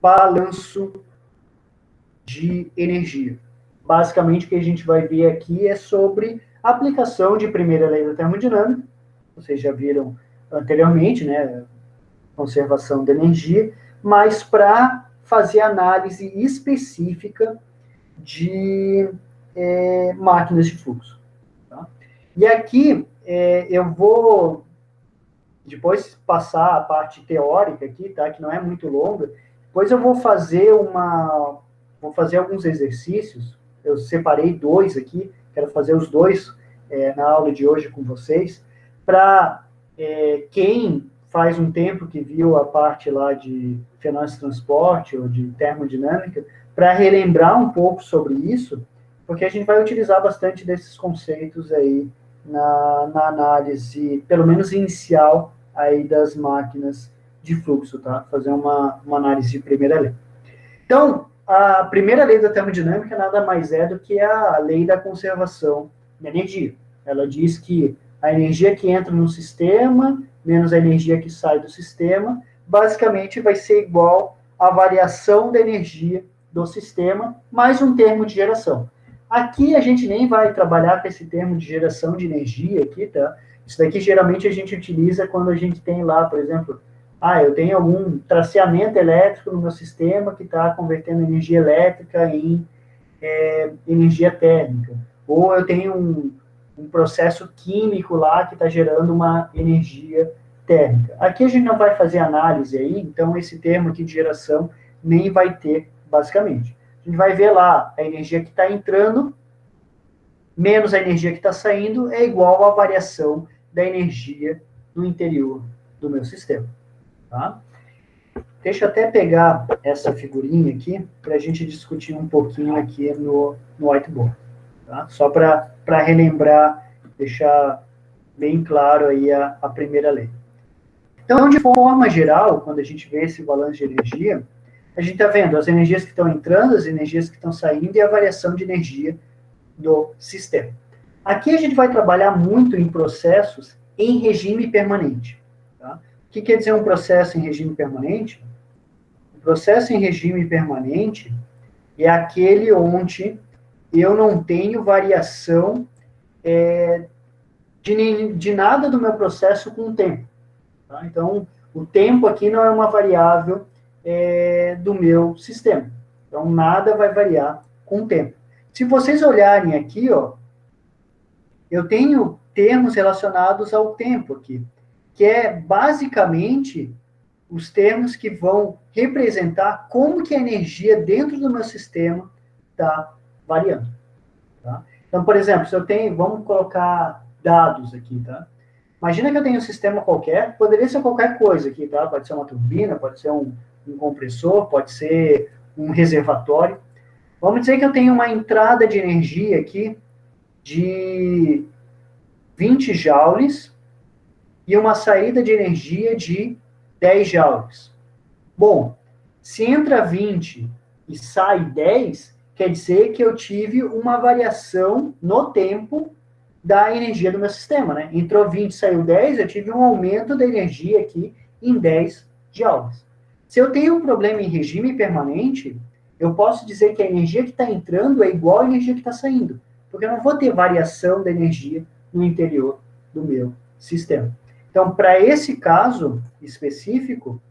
balanço de energia. Basicamente, o que a gente vai ver aqui é sobre a aplicação de primeira lei da termodinâmica, vocês já viram anteriormente, né, conservação da energia, mas para fazer análise específica de máquinas de fluxo. Tá? E aqui eu vou depois passar a parte teórica aqui, tá? Que não é muito longa. Depois eu vou fazer alguns exercícios. Eu separei 2 aqui, quero fazer os 2 na aula de hoje com vocês, para quem faz um tempo que viu a parte lá de fenômenos de transporte ou de termodinâmica, para relembrar um pouco sobre isso, porque a gente vai utilizar bastante desses conceitos aí na análise, pelo menos inicial, aí das máquinas de fluxo, tá? Fazer uma análise de primeira lei. Então, a primeira lei da termodinâmica nada mais é do que a lei da conservação da energia. Ela diz que a energia que entra no sistema menos a energia que sai do sistema, basicamente vai ser igual à variação da energia do sistema mais um termo de geração. Aqui a gente nem vai trabalhar com esse termo de geração de energia aqui, tá? Isso daqui geralmente a gente utiliza quando a gente tem lá, por exemplo, eu tenho algum traceamento elétrico no meu sistema que está convertendo energia elétrica em energia térmica. Ou eu tenho um processo químico lá que está gerando uma energia térmica. Aqui a gente não vai fazer análise aí, então esse termo aqui de geração nem vai ter, basicamente. A gente vai ver lá a energia que está entrando menos a energia que está saindo é igual à variação da energia no interior do meu sistema. Tá? Deixa eu até pegar essa figurinha aqui para a gente discutir um pouquinho aqui no whiteboard. Tá? Só para relembrar, deixar bem claro aí a primeira lei. Então, de forma geral, quando a gente vê esse balanço de energia, a gente está vendo as energias que estão entrando, as energias que estão saindo e a variação de energia do sistema. Aqui a gente vai trabalhar muito em processos em regime permanente. Tá? O que quer dizer um processo em regime permanente? O processo em regime permanente é aquele onde eu não tenho variação de nada do meu processo com o tempo. Tá? Então, o tempo aqui não é uma variável do meu sistema. Então, nada vai variar com o tempo. Se vocês olharem aqui, ó, eu tenho termos relacionados ao tempo aqui, que é basicamente os termos que vão representar como que a energia dentro do meu sistema está variando. Tá? Então, por exemplo, se eu tenho, vamos colocar dados aqui, tá? Imagina que eu tenho um sistema qualquer, poderia ser qualquer coisa aqui, tá? Pode ser uma turbina, pode ser um compressor, pode ser um reservatório. Vamos dizer que eu tenho uma entrada de energia aqui de 20 joules e uma saída de energia de 10 joules. Bom, se entra 20 e sai 10, quer dizer que eu tive uma variação no tempo da energia do meu sistema, né? Entrou 20, saiu 10, eu tive um aumento da energia aqui em 10 joules. Se eu tenho um problema em regime permanente, eu posso dizer que a energia que está entrando é igual à energia que está saindo, porque eu não vou ter variação da energia no interior do meu sistema. Então, para esse caso específico,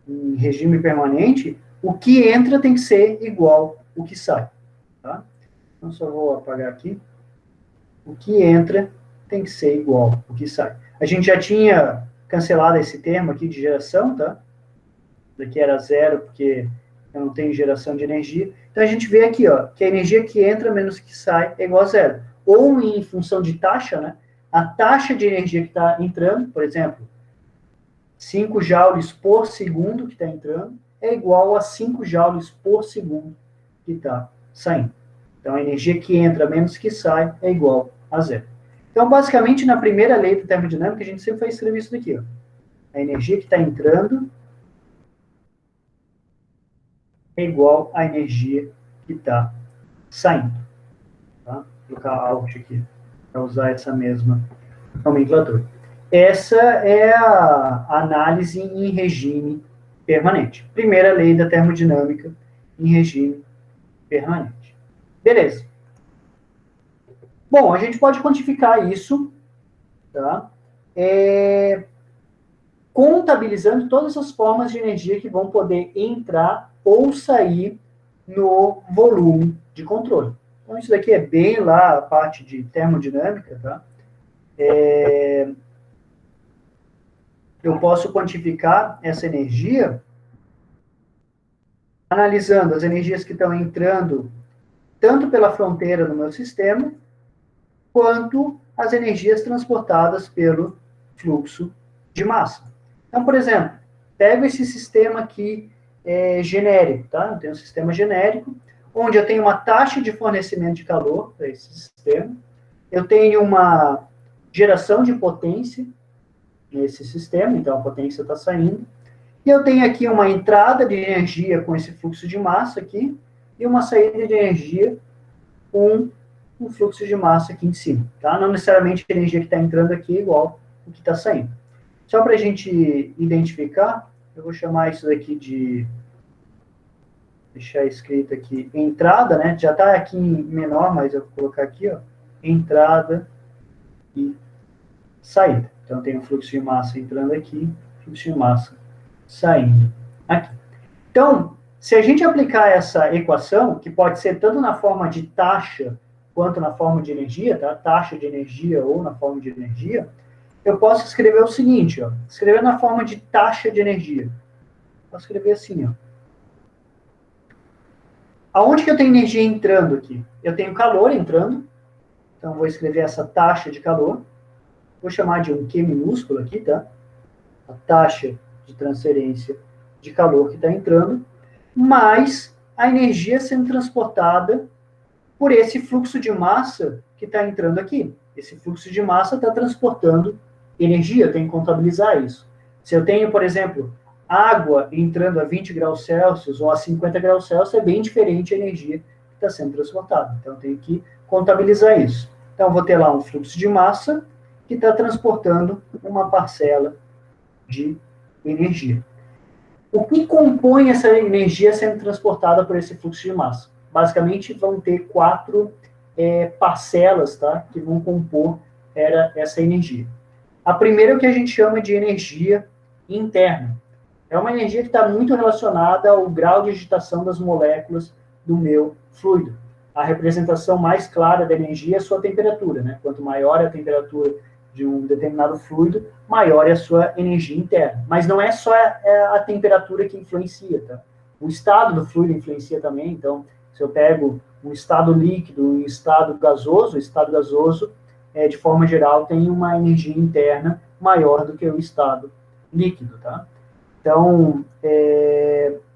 em regime permanente, o que entra tem que ser igual ao que sai. Tá? Então, só vou apagar aqui. O que entra tem que ser igual ao que sai. A gente já tinha cancelado esse termo aqui de geração, tá? Daqui era zero, porque eu não tenho geração de energia. Então, a gente vê aqui, ó, que a energia que entra menos que sai é igual a zero. Ou em função de taxa, né? A taxa de energia que está entrando, por exemplo, 5 joules por segundo que está entrando, é igual a 5 joules por segundo que está saindo. Então, a energia que entra menos que sai é igual a zero. Então, basicamente, na primeira lei da termodinâmica, a gente sempre vai escrever isso daqui, ó. A energia que está entrando é igual à energia que está saindo. Tá? Vou colocar Alt aqui, para usar essa mesma nomenclatura. Essa é a análise em regime permanente. Primeira lei da termodinâmica em regime permanente. Beleza. Bom, a gente pode quantificar isso, tá? Contabilizando todas as formas de energia que vão poder entrar ou sair no volume de controle. Então, isso daqui é bem lá a parte de termodinâmica, tá? Eu posso quantificar essa energia analisando as energias que estão entrando tanto pela fronteira no meu sistema, quanto as energias transportadas pelo fluxo de massa. Então, por exemplo, pego esse sistema aqui genérico, tá? Eu tenho um sistema genérico, onde eu tenho uma taxa de fornecimento de calor para esse sistema, eu tenho uma geração de potência nesse sistema, então a potência está saindo, e eu tenho aqui uma entrada de energia com esse fluxo de massa aqui, e uma saída de energia com um fluxo de massa aqui em cima, tá? Não necessariamente a energia que está entrando aqui é igual o que está saindo. Só para a gente identificar, eu vou chamar isso daqui de, deixar escrito aqui, entrada, né? Já está aqui em menor, mas eu vou colocar aqui, ó, entrada e saída. Então, tem o fluxo de massa entrando aqui, fluxo de massa saindo aqui. Então, se a gente aplicar essa equação, que pode ser tanto na forma de taxa, quanto na forma de energia, tá? Taxa de energia ou na forma de energia, eu posso escrever o seguinte, ó, escrever na forma de taxa de energia. Posso escrever assim, ó. Aonde que eu tenho energia entrando aqui? Eu tenho calor entrando, então vou escrever essa taxa de calor, vou chamar de um Q minúsculo aqui, tá? A taxa de transferência de calor que está entrando, mais a energia sendo transportada por esse fluxo de massa que está entrando aqui. Esse fluxo de massa está transportando energia, eu tenho que contabilizar isso. Se eu tenho, por exemplo, água entrando a 20 graus Celsius ou a 50 graus Celsius, é bem diferente a energia que está sendo transportada. Então, eu tenho que contabilizar isso. Então, eu vou ter lá um fluxo de massa que está transportando uma parcela de energia. O que compõe essa energia sendo transportada por esse fluxo de massa? Basicamente, vão ter quatro parcelas, tá, que vão compor essa energia. A primeira é o que a gente chama de energia interna. É uma energia que está muito relacionada ao grau de agitação das moléculas do meu fluido. A representação mais clara da energia é a sua temperatura, né? Quanto maior é a temperatura de um determinado fluido, maior é a sua energia interna. Mas não é só a temperatura que influencia, tá? O estado do fluido influencia também. Então, se eu pego um estado líquido e um estado gasoso, o estado gasoso, de forma geral, tem uma energia interna maior do que o estado líquido, tá? Então,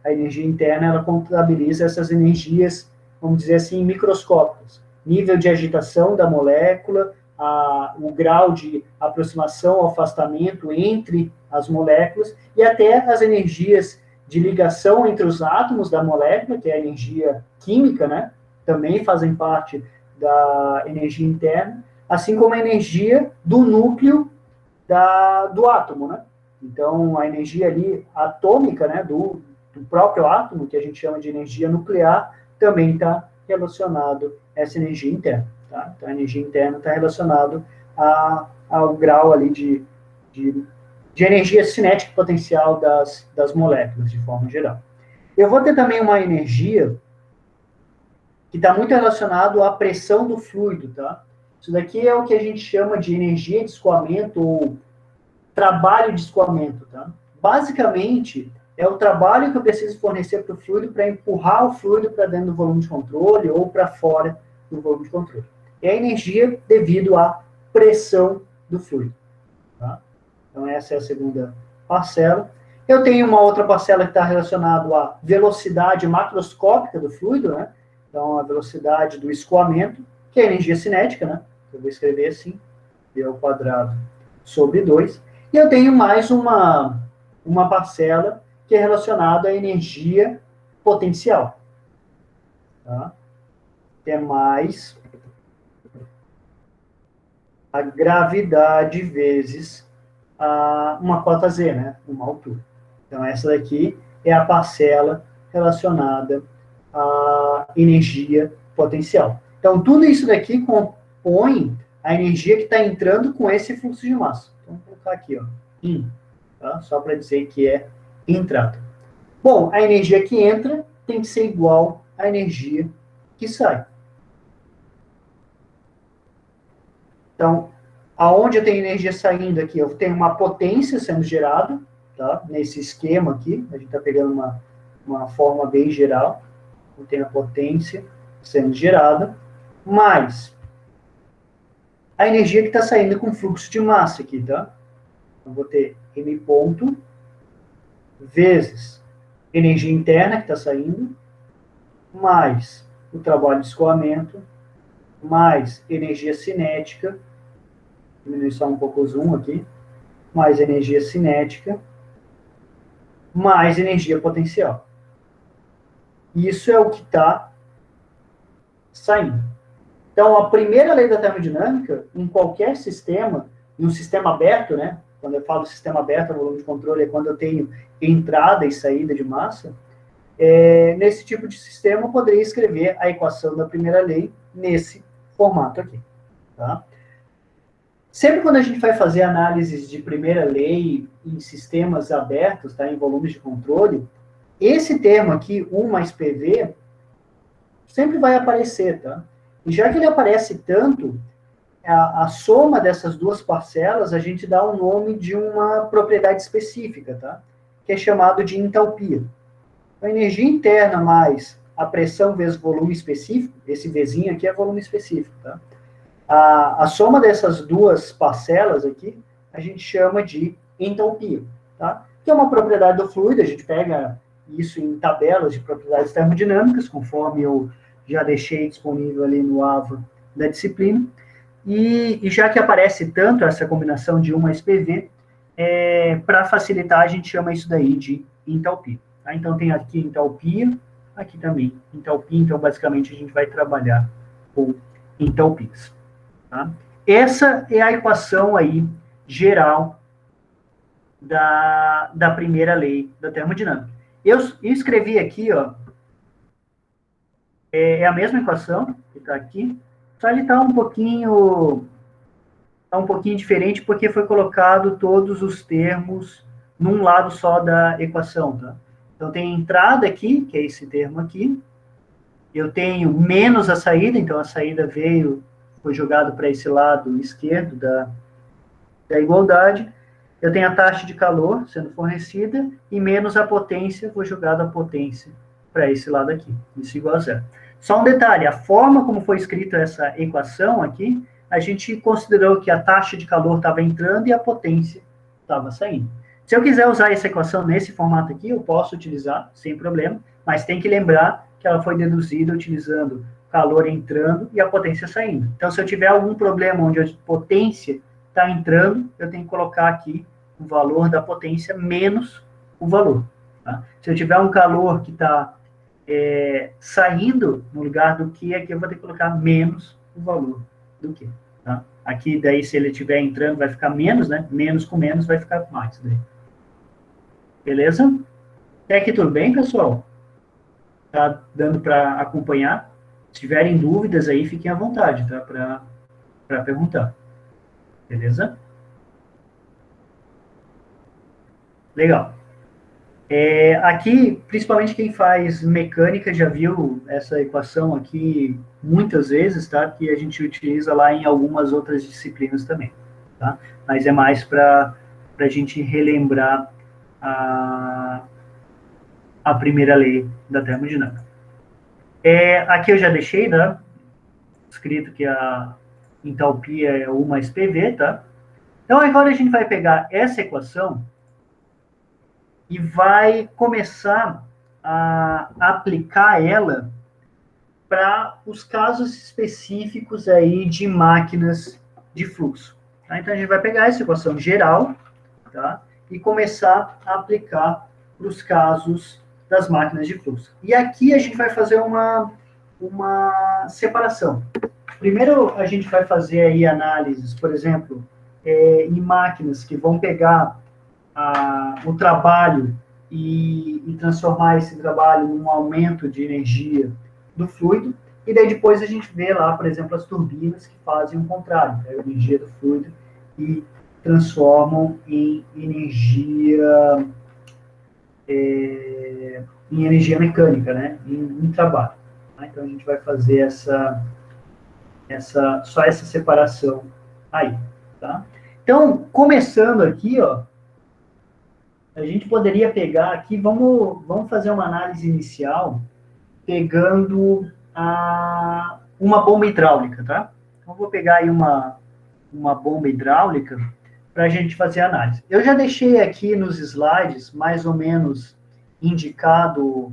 a energia interna, ela contabiliza essas energias, vamos dizer assim, microscópicas. Nível de agitação da molécula, o grau de aproximação ou afastamento entre as moléculas e até as energias de ligação entre os átomos da molécula, que é a energia química, né? Também fazem parte da energia interna, assim como a energia do núcleo do átomo, né? Então, a energia ali atômica, né, do próprio átomo, que a gente chama de energia nuclear, também está relacionado a essa energia interna. Tá? Então, a energia interna está relacionado ao grau ali de energia cinética potencial das moléculas, de forma geral. Eu vou ter também uma energia que está muito relacionado à pressão do fluido, tá? Isso daqui é o que a gente chama de energia de escoamento ou trabalho de escoamento, tá? Basicamente, é o trabalho que eu preciso fornecer para o fluido para empurrar o fluido para dentro do volume de controle ou para fora do volume de controle. É a energia devido à pressão do fluido, tá? Então, essa é a segunda parcela. Eu tenho uma outra parcela que está relacionada à velocidade macroscópica do fluido, né? Então, a velocidade do escoamento, que é a energia cinética, né? Eu vou escrever assim, V ao quadrado sobre 2. E eu tenho mais uma parcela que é relacionada à energia potencial. Tá? Que é mais a gravidade vezes uma cota Z, né? Uma altura. Então, essa daqui é a parcela relacionada à energia potencial. Então, tudo isso daqui compõe a energia que está entrando com esse fluxo de massa. Então, vou colocar aqui, ó, tá? Só para dizer que é entrada. Bom, a energia que entra tem que ser igual à energia que sai. Então, aonde eu tenho energia saindo aqui? Eu tenho uma potência sendo gerada, tá? Nesse esquema aqui, a gente está pegando uma forma bem geral. Eu tenho a potência sendo gerada, mais a energia que está saindo com fluxo de massa aqui, tá? Eu vou ter M ponto vezes energia interna que está saindo, mais o trabalho de escoamento, mais energia cinética, diminuir só um pouco o zoom aqui, mais energia cinética, mais energia potencial. Isso é o que está saindo. Então, a primeira lei da termodinâmica, em qualquer sistema, em um sistema aberto, né? Quando eu falo sistema aberto no volume de controle, é quando eu tenho entrada e saída de massa. Nesse tipo de sistema, eu poderia escrever a equação da primeira lei nesse formato aqui. Tá? Sempre quando a gente vai fazer análises de primeira lei em sistemas abertos, tá? Em volumes de controle, esse termo aqui, 1 mais PV, sempre vai aparecer, tá? E já que ele aparece tanto, a soma dessas duas parcelas, a gente dá o nome de uma propriedade específica, tá? Que é chamado de entalpia. A energia interna mais a pressão vezes volume específico, esse Vzinho aqui é volume específico, tá? A soma dessas duas parcelas aqui, a gente chama de entalpia, tá? Que é uma propriedade do fluido, a gente pega isso em tabelas de propriedades termodinâmicas, conforme eu já deixei disponível ali no AVA da disciplina, e já que aparece tanto essa combinação de 1 mais PV, para facilitar, a gente chama isso daí de entalpia. Tá? Então, tem aqui entalpia, aqui também entalpia, então, basicamente, a gente vai trabalhar com entalpias. Tá? Essa é a equação aí geral da primeira lei da termodinâmica. Eu escrevi aqui, ó, é a mesma equação que está aqui, só ele está um pouquinho diferente porque foi colocado todos os termos num lado só da equação, tá? Então tem a entrada aqui, que é esse termo aqui, eu tenho menos a saída, então a saída foi jogado para esse lado esquerdo da igualdade, eu tenho a taxa de calor sendo fornecida, e menos a potência, vou jogar a potência para esse lado aqui, isso igual a zero. Só um detalhe, a forma como foi escrita essa equação aqui, a gente considerou que a taxa de calor estava entrando e a potência estava saindo. Se eu quiser usar essa equação nesse formato aqui, eu posso utilizar, sem problema, mas tem que lembrar que ela foi deduzida utilizando calor entrando e a potência saindo. Então, se eu tiver algum problema onde a potência está entrando, eu tenho que colocar aqui o valor da potência menos o valor. Tá? Se eu tiver um calor que está saindo no lugar do que, aqui eu vou ter que colocar menos o valor do que. Tá? Aqui, daí, se ele estiver entrando, vai ficar menos, né? Menos com menos vai ficar mais. Daí. Beleza? Até aqui tudo bem, pessoal? Tá dando para acompanhar? Se tiverem dúvidas aí, fiquem à vontade, tá? Para perguntar. Beleza? Legal. Aqui, principalmente quem faz mecânica já viu essa equação aqui muitas vezes, tá? Que a gente utiliza lá em algumas outras disciplinas também, tá? Mas é mais para a gente relembrar a primeira lei da termodinâmica. Aqui eu já deixei, né? Escrito que a entalpia é U mais PV, tá? Então, agora a gente vai pegar essa equação e vai começar a aplicar ela para os casos específicos aí de máquinas de fluxo. Tá? Então, a gente vai pegar essa equação geral, tá? E começar a aplicar para os casos das máquinas de fluxo. E aqui a gente vai fazer uma separação. Primeiro, a gente vai fazer aí análises, por exemplo, em máquinas que vão pegar o trabalho e transformar esse trabalho num aumento de energia do fluido, e daí depois a gente vê lá, por exemplo, as turbinas que fazem o contrário, pegam a energia do fluido e transformam em energia mecânica, né, em trabalho. Tá? Então a gente vai fazer só essa separação aí, tá? Então, começando aqui, ó, a gente poderia pegar aqui, vamos fazer uma análise inicial pegando uma bomba hidráulica, tá? Então, vou pegar aí uma bomba hidráulica para a gente fazer a análise. Eu já deixei aqui nos slides, mais ou menos, indicado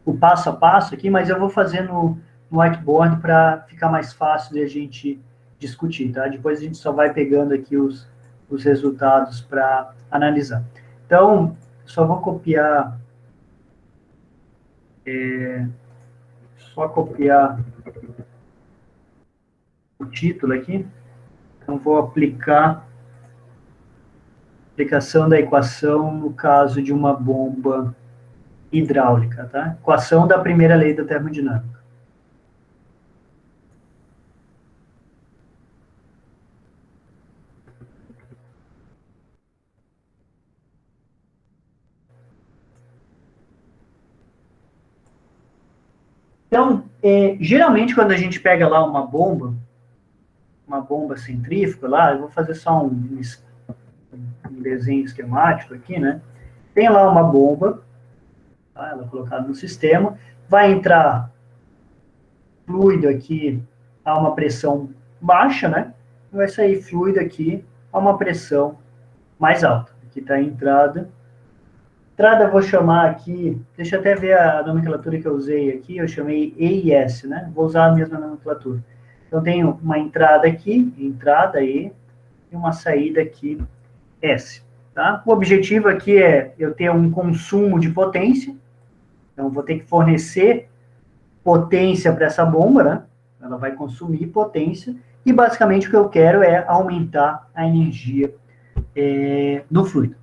o passo a passo aqui, mas eu vou fazer no whiteboard para ficar mais fácil de a gente discutir, tá? Depois a gente só vai pegando aqui os resultados para analisar. Então, só vou copiar o título aqui. Então, vou aplicação da equação no caso de uma bomba hidráulica, tá? Equação da primeira lei da termodinâmica. Então, geralmente quando a gente pega lá uma bomba centrífuga lá, eu vou fazer só um desenho esquemático aqui, né? Tem lá uma bomba, tá? Ela é colocada no sistema, vai entrar fluido aqui a uma pressão baixa, né? Vai sair fluido aqui a uma pressão mais alta. Aqui está a entrada. Entrada eu vou chamar aqui, deixa eu até ver a nomenclatura que eu usei aqui, eu chamei E e S, né? Vou usar a mesma nomenclatura. Então, tenho uma entrada aqui, entrada E, e uma saída aqui, S. Tá? O objetivo aqui é eu ter um consumo de potência, então vou ter que fornecer potência para essa bomba, né? Ela vai consumir potência, e basicamente o que eu quero é aumentar a energia do fluido.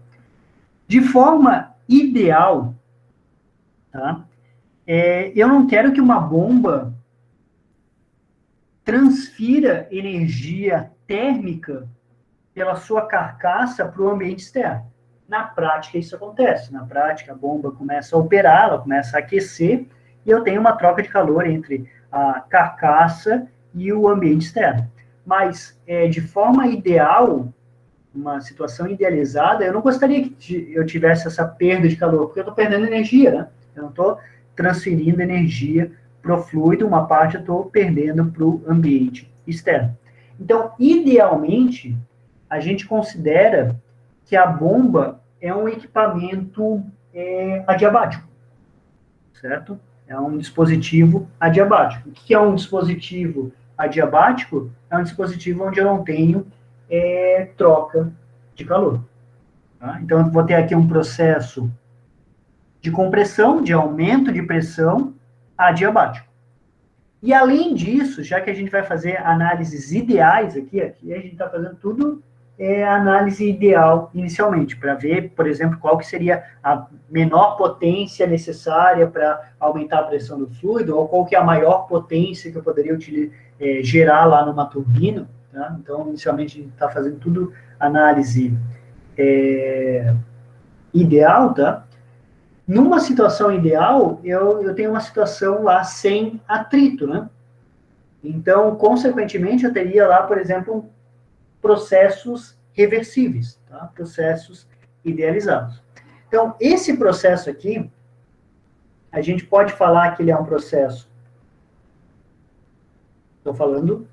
De forma ideal, tá? Eu não quero que uma bomba transfira energia térmica pela sua carcaça para o ambiente externo. Na prática, isso acontece. Na prática, a bomba começa a operar, ela começa a aquecer, e eu tenho uma troca de calor entre a carcaça e o ambiente externo. Mas, de forma ideal, uma situação idealizada, eu não gostaria que eu tivesse essa perda de calor, porque eu estou perdendo energia, né? Eu não estou transferindo energia para o fluido, uma parte eu estou perdendo para o ambiente externo. Então, idealmente, a gente considera que a bomba é um equipamento adiabático, certo? É um dispositivo adiabático. O que é um dispositivo adiabático? É um dispositivo onde eu não tenho troca de calor. Tá? Então, eu vou ter aqui um processo de compressão, de aumento de pressão adiabático. E, além disso, já que a gente vai fazer análises ideais aqui a gente está fazendo tudo análise ideal inicialmente, para ver, por exemplo, qual que seria a menor potência necessária para aumentar a pressão do fluido, ou qual que é a maior potência que eu poderia gerar lá numa turbina. Tá? Então, inicialmente, a gente está fazendo tudo análise ideal, tá? Numa situação ideal, eu tenho uma situação lá sem atrito, né? Então, consequentemente, eu teria lá, por exemplo, processos reversíveis, tá? Processos idealizados. Então, esse processo aqui, a gente pode falar que ele é um processo, estou falando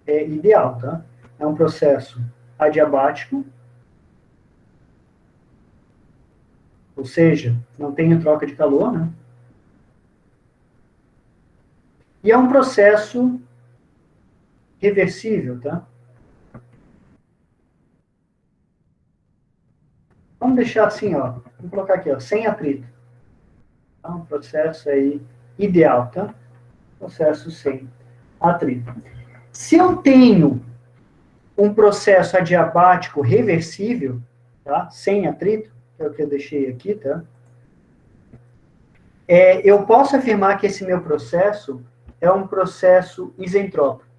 ideal, tá? É um processo adiabático, ou seja, não tem troca de calor, né? E é um processo reversível, tá? Vamos deixar assim, ó. Vamos colocar aqui, ó, sem atrito. Tá? Um processo aí ideal, tá? Processo sem atrito. Se eu tenho um processo adiabático reversível, tá? Sem atrito, que é o que eu deixei aqui, tá? Eu posso afirmar que esse meu processo é um processo isentrópico.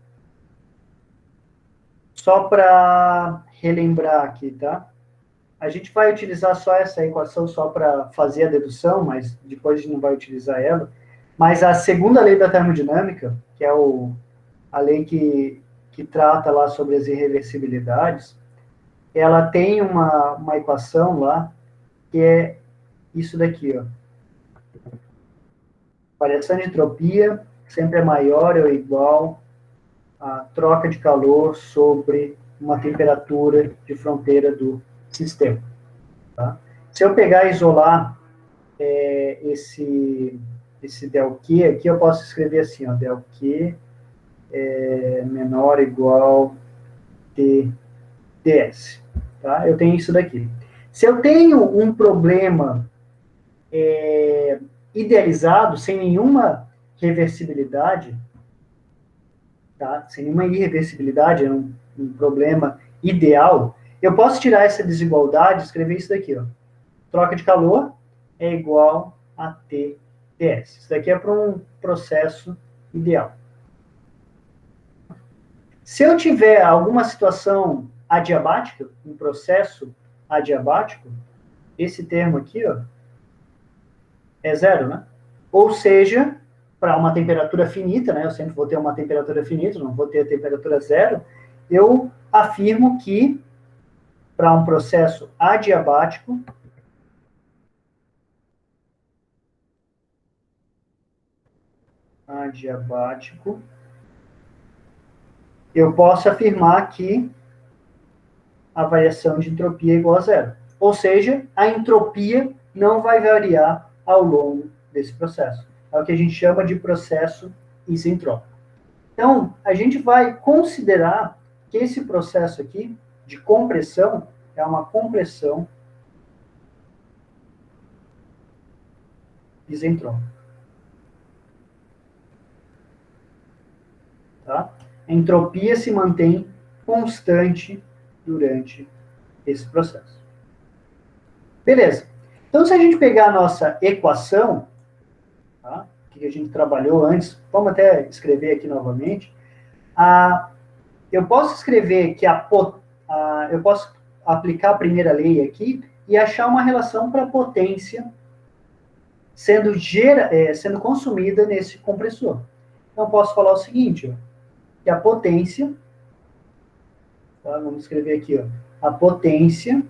Só para relembrar aqui, tá? A gente vai utilizar só essa equação só para fazer a dedução, mas depois a gente não vai utilizar ela. Mas a segunda lei da termodinâmica, que é a lei que trata lá sobre as irreversibilidades, ela tem uma equação lá, que é isso daqui, ó. Variação de entropia sempre é maior ou igual a troca de calor sobre uma temperatura de fronteira do sistema. Tá? Se eu pegar e isolar esse del Q aqui, eu posso escrever assim, ó, del Q é menor ou igual a ds. Tá? Eu tenho isso daqui. Se eu tenho um problema idealizado, sem nenhuma reversibilidade, tá? Sem nenhuma irreversibilidade, é um problema ideal, eu posso tirar essa desigualdade e escrever isso daqui, ó. Troca de calor é igual a TdS. Isso daqui é para um processo ideal. Se eu tiver alguma situação adiabática, um processo adiabático, esse termo aqui, ó, é zero, né? Ou seja, para uma temperatura finita, né? Eu sempre vou ter uma temperatura finita, não vou ter a temperatura zero. Eu afirmo que para um processo adiabático, eu posso afirmar que a variação de entropia é igual a zero. Ou seja, a entropia não vai variar ao longo desse processo. É o que a gente chama de processo isentrópico. Então, a gente vai considerar que esse processo aqui de compressão é uma compressão isentrópica. Tá? A entropia se mantém constante durante esse processo. Beleza. Então, se a gente pegar a nossa equação, tá? Que a gente trabalhou antes, vamos até escrever aqui novamente. Eu posso escrever que eu posso aplicar a primeira lei aqui e achar uma relação para a potência sendo consumida nesse compressor. Então, posso falar o seguinte, ó, que a potência, tá, vamos escrever aqui, ó, a potência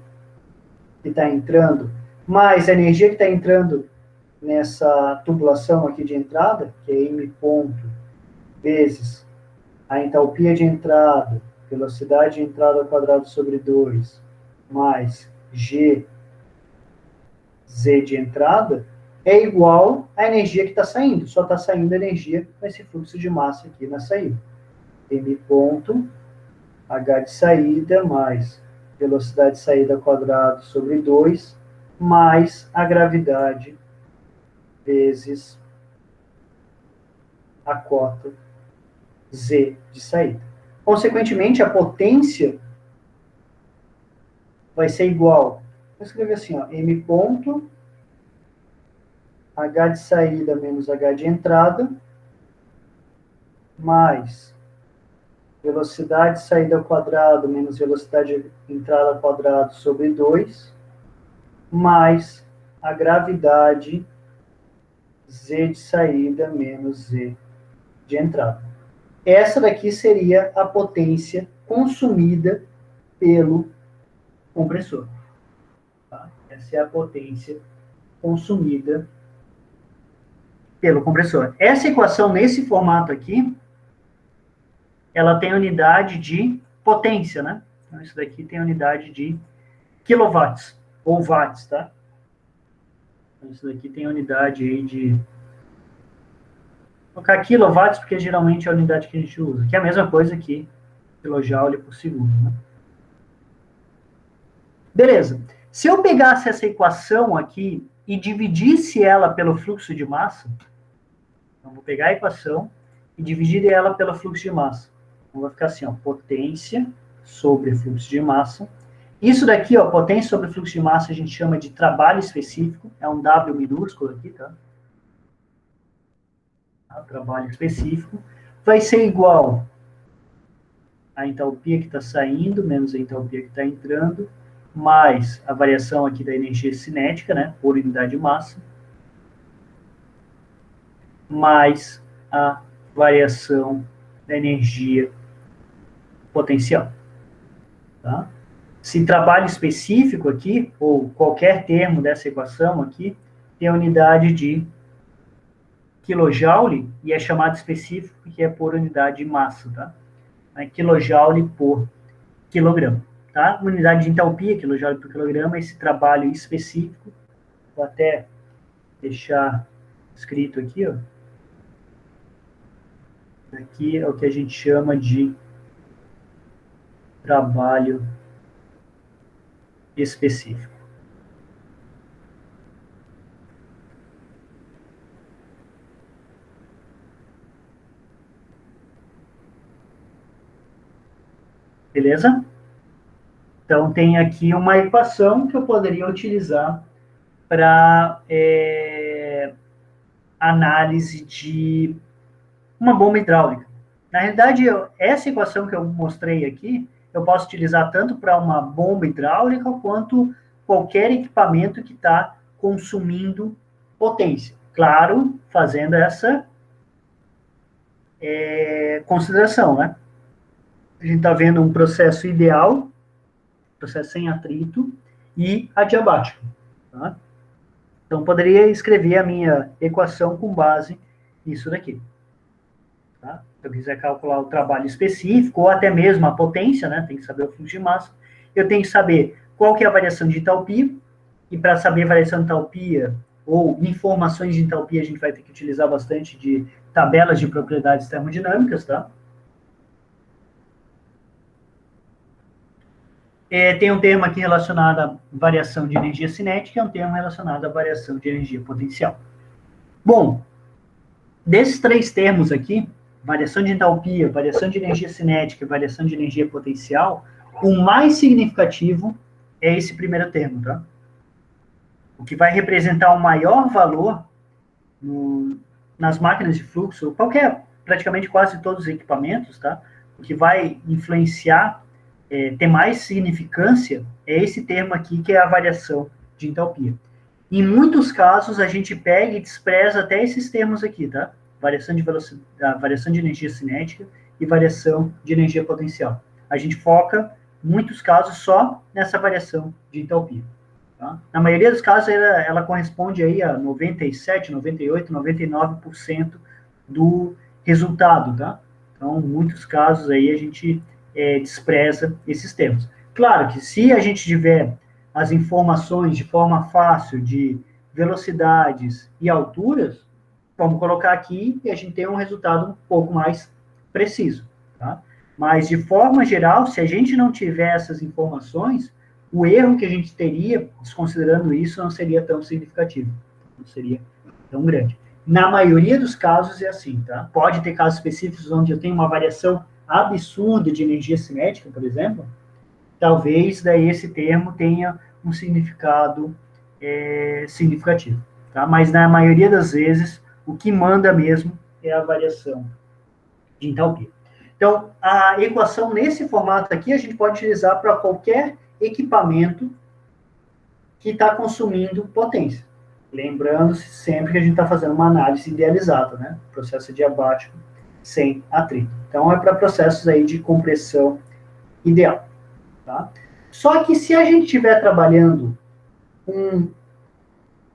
que está entrando, mais a energia que está entrando nessa tubulação aqui de entrada, que é M ponto, vezes a entalpia de entrada, velocidade de entrada ao quadrado sobre 2, mais G, Z de entrada, é igual à energia que está saindo. Só está saindo energia com esse fluxo de massa aqui na saída. M ponto, H de saída, mais velocidade de saída ao quadrado sobre 2, mais a gravidade vezes a cota Z de saída. Consequentemente, a potência vai ser igual, vou escrever assim, ó, M ponto, H de saída menos H de entrada, mais velocidade de saída ao quadrado menos velocidade de entrada ao quadrado sobre 2, mais a gravidade Z de saída menos Z de entrada. Essa daqui seria a potência consumida pelo compressor. Tá? Essa é a potência consumida pelo compressor. Essa equação, nesse formato aqui, ela tem unidade de potência, né? Então, isso daqui tem unidade de quilowatts, ou watts, tá? Então, isso daqui tem unidade aí de... Vou colocar quilowatts, porque geralmente é a unidade que a gente usa, que é a mesma coisa que kilojoule por segundo, né? Beleza. Se eu pegasse essa equação aqui e dividisse ela pelo fluxo de massa, então vou pegar a equação e dividir ela pelo fluxo de massa. Então vai ficar assim, ó, potência sobre fluxo de massa Isso daqui, ó, potência sobre fluxo de massa, a gente chama de trabalho específico, é um W minúsculo aqui, tá? Trabalho específico, vai ser igual a entalpia que está saindo, menos a entalpia que está entrando, mais a variação aqui da energia cinética, né, por unidade de massa, mais a variação da energia potencial. Tá? Se trabalho específico aqui, ou qualquer termo dessa equação aqui, tem a unidade de quilojoule, e é chamado específico porque é por unidade de massa, tá? É quilojoule por quilograma, tá? Unidade de entalpia, quilojoule por quilograma, esse trabalho específico, vou até deixar escrito aqui, ó. Aqui é o que a gente chama de trabalho específico. Beleza? Então, tem aqui uma equação que eu poderia utilizar para análise de uma bomba hidráulica. Na realidade, essa equação que eu mostrei aqui, eu posso utilizar tanto para uma bomba hidráulica quanto qualquer equipamento que está consumindo potência. Claro, fazendo essa consideração, né? A gente está vendo um processo ideal, processo sem atrito, e adiabático. Tá? Então, poderia escrever a minha equação com base nisso daqui. Tá? Se eu quiser calcular o trabalho específico, ou até mesmo a potência, né? Tem que saber o fluxo de massa. Eu tenho que saber qual que é a variação de entalpia, e para saber a variação de entalpia, ou informações de entalpia, a gente vai ter que utilizar bastante de tabelas de propriedades termodinâmicas, tá? Tem um termo aqui relacionado à variação de energia cinética e um termo relacionado à variação de energia potencial. Bom, desses três termos aqui, variação de entalpia, variação de energia cinética e variação de energia potencial, o mais significativo é esse primeiro termo, tá? O que vai representar o maior valor nas máquinas de fluxo, praticamente quase todos os equipamentos, tá? O que vai influenciar, ter mais significância, é esse termo aqui, que é a variação de entalpia. Em muitos casos, a gente pega e despreza até esses termos aqui, tá? Variação de velocidade, variação de energia cinética e variação de energia potencial. A gente foca, em muitos casos, só nessa variação de entalpia. Tá? Na maioria dos casos, ela corresponde aí a 97, 98, 99% do resultado, tá? Então, em muitos casos aí a gente despreza esses termos. Claro que se a gente tiver as informações de forma fácil de velocidades e alturas, vamos colocar aqui e a gente tem um resultado um pouco mais preciso, tá? Mas, de forma geral, se a gente não tiver essas informações, o erro que a gente teria, desconsiderando isso, não seria tão significativo, não seria tão grande. Na maioria dos casos é assim, tá? Pode ter casos específicos onde eu tenho uma variação absurda de energia cinética, por exemplo, talvez daí esse termo tenha um significado significativo, tá? Mas na maioria das vezes, o que manda mesmo é a variação de entalpia. Então, a equação nesse formato aqui, a gente pode utilizar para qualquer equipamento que está consumindo potência. Lembrando-se sempre que a gente está fazendo uma análise idealizada, né? Processo adiabático sem atrito. Então, é para processos aí de compressão ideal. Tá? Só que se a gente estiver trabalhando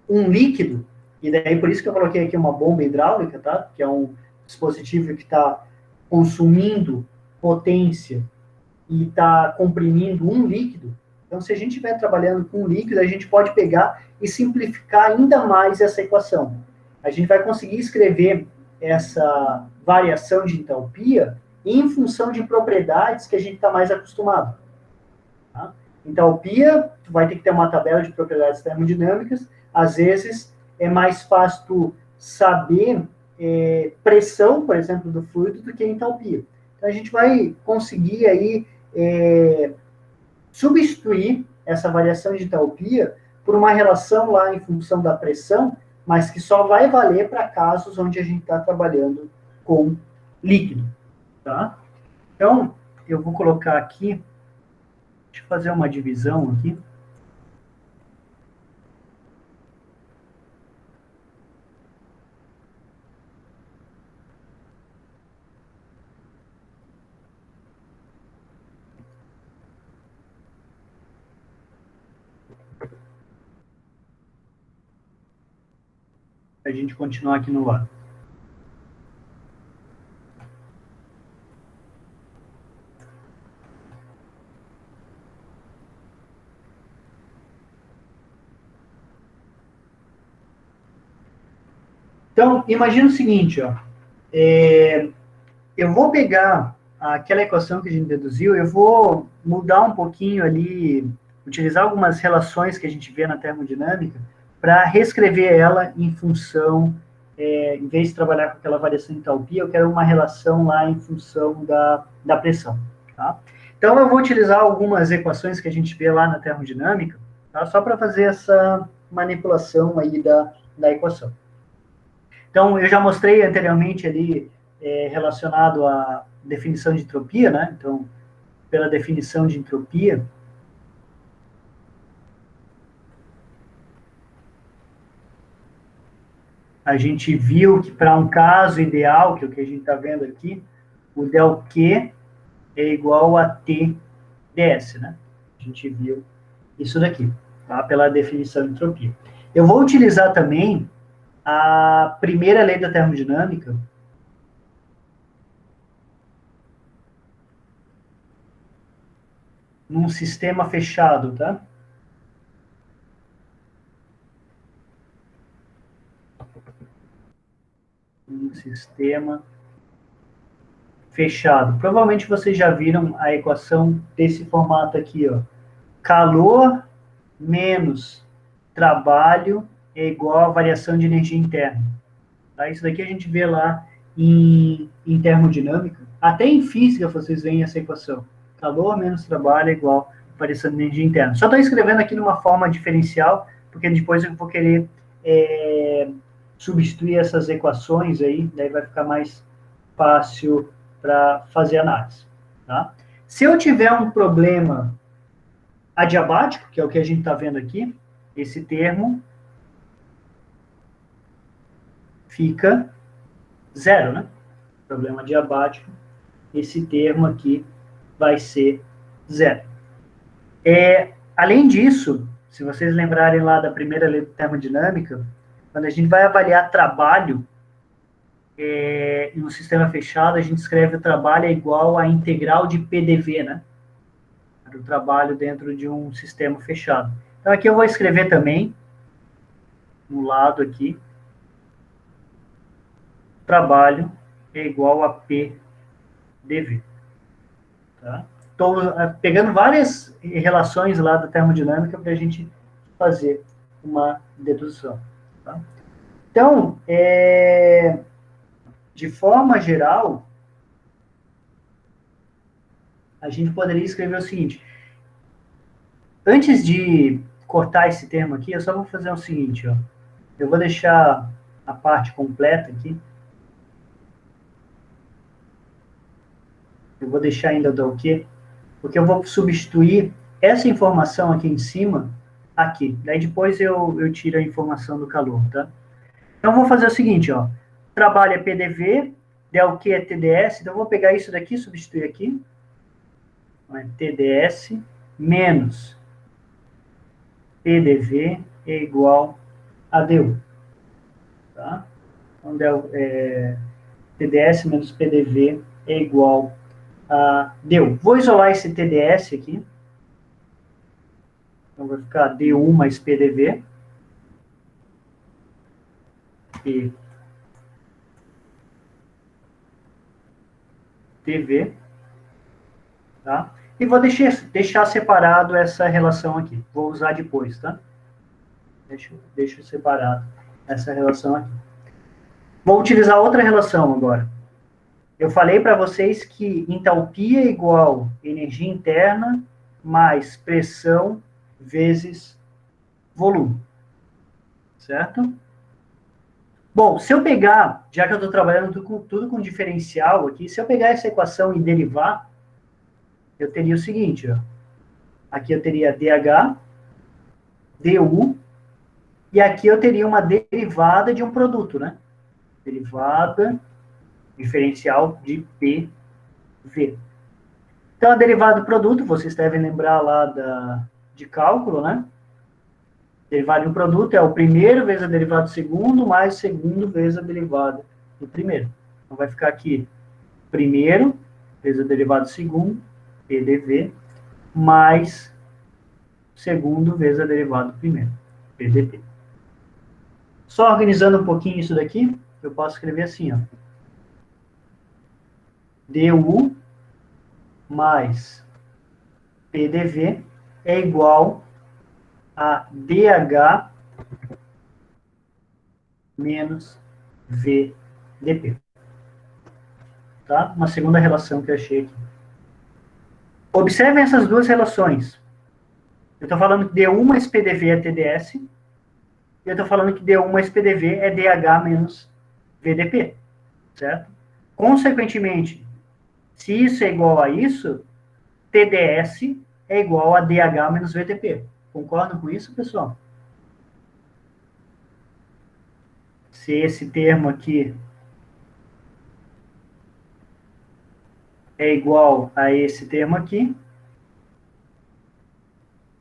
um líquido, e daí por isso que eu coloquei aqui uma bomba hidráulica, tá? Que é um dispositivo que está consumindo potência e está comprimindo um líquido. Então, se a gente estiver trabalhando com um líquido, a gente pode pegar e simplificar ainda mais essa equação. A gente vai conseguir escrever essa variação de entalpia em função de propriedades que a gente está mais acostumado. Tá? Entalpia, tu vai ter que ter uma tabela de propriedades termodinâmicas. Às vezes, é mais fácil tu saber pressão, por exemplo, do fluido do que entalpia. Então, a gente vai conseguir aí substituir essa variação de entalpia por uma relação lá em função da pressão, mas que só vai valer para casos onde a gente está trabalhando com líquido, tá? Então, eu vou colocar aqui, deixa eu fazer uma divisão aqui. Para a gente continuar aqui no lado. Então, imagina o seguinte, ó. Eu vou pegar aquela equação que a gente deduziu, eu vou mudar um pouquinho ali, utilizar algumas relações que a gente vê na termodinâmica, para reescrever ela em função, em vez de trabalhar com aquela variação de entalpia, eu quero uma relação lá em função da pressão, tá? Então, eu vou utilizar algumas equações que a gente vê lá na termodinâmica, tá? Só para fazer essa manipulação aí da equação. Então, eu já mostrei anteriormente ali, relacionado à definição de entropia, né? Então, pela definição de entropia, a gente viu que para um caso ideal, que é o que a gente está vendo aqui, o del Q é igual a T ds, né? A gente viu isso daqui, tá? Pela definição de entropia. Eu vou utilizar também a primeira lei da termodinâmica, num sistema fechado, tá? Um sistema fechado. Provavelmente vocês já viram a equação desse formato aqui, ó. Calor menos trabalho é igual a variação de energia interna. Tá? Isso daqui a gente vê lá em termodinâmica. Até em física vocês veem essa equação. Calor menos trabalho é igual a variação de energia interna. Só estou escrevendo aqui numa forma diferencial, porque depois eu vou querer substituir essas equações aí, daí vai ficar mais fácil para fazer análise. Tá? Se eu tiver um problema adiabático, que é o que a gente está vendo aqui, esse termo fica zero, né? Problema adiabático, esse termo aqui vai ser zero. Além disso, se vocês lembrarem lá da primeira lei da termodinâmica, quando a gente vai avaliar trabalho em um sistema fechado, a gente escreve o trabalho é igual a integral de PDV, né? Do trabalho dentro de um sistema fechado. Então, aqui eu vou escrever também, no lado aqui, trabalho é igual a PDV. Tá? Estou pegando várias relações lá da termodinâmica para a gente fazer uma dedução. Tá? Então, de forma geral, a gente poderia escrever o seguinte. Antes de cortar esse termo aqui, eu só vou fazer o seguinte, ó. Eu vou deixar a parte completa aqui. Eu vou deixar ainda do quê? Porque eu vou substituir essa informação aqui em cima, aqui. Daí depois eu tiro a informação do calor, tá? Então, eu vou fazer o seguinte, ó. Trabalho é PDV, del Q é TDS, então eu vou pegar isso daqui, substituir aqui. TDS menos PDV é igual a DU. Tá? Então, TDS menos PDV é igual a DU. Vou isolar esse TDS aqui. Então, vai ficar DU mais PDV. E TV. Tá? E vou deixar separado essa relação aqui. Vou usar depois, tá? Deixo separado essa relação aqui. Vou utilizar outra relação agora. Eu falei para vocês que entalpia é igual energia interna mais pressão vezes volume. Certo? Bom, se eu pegar, já que eu estou trabalhando tudo com diferencial aqui, se eu pegar essa equação e derivar, eu teria o seguinte, ó. Aqui eu teria dH, du, e aqui eu teria uma derivada de um produto, né? Derivada diferencial de PV. Então, a derivada do produto, vocês devem lembrar lá de cálculo, né? Derivada de um produto é o primeiro vezes a derivada do segundo, mais o segundo vezes a derivada do primeiro. Então, vai ficar aqui, primeiro vezes a derivada do segundo, PDV, mais segundo vezes a derivada do primeiro, PDP. Só organizando um pouquinho isso daqui, eu posso escrever assim, ó. du mais PDV é igual a DH menos VDP. Tá? Uma segunda relação que eu achei aqui. Observem essas duas relações. Eu estou falando que D1 mais PDV é TDS, e eu estou falando que D1 mais PDV é DH menos VDP. Certo? Consequentemente, se isso é igual a isso, TDS é igual a DH menos VDP. Concordam com isso, pessoal? Se esse termo aqui é igual a esse termo aqui,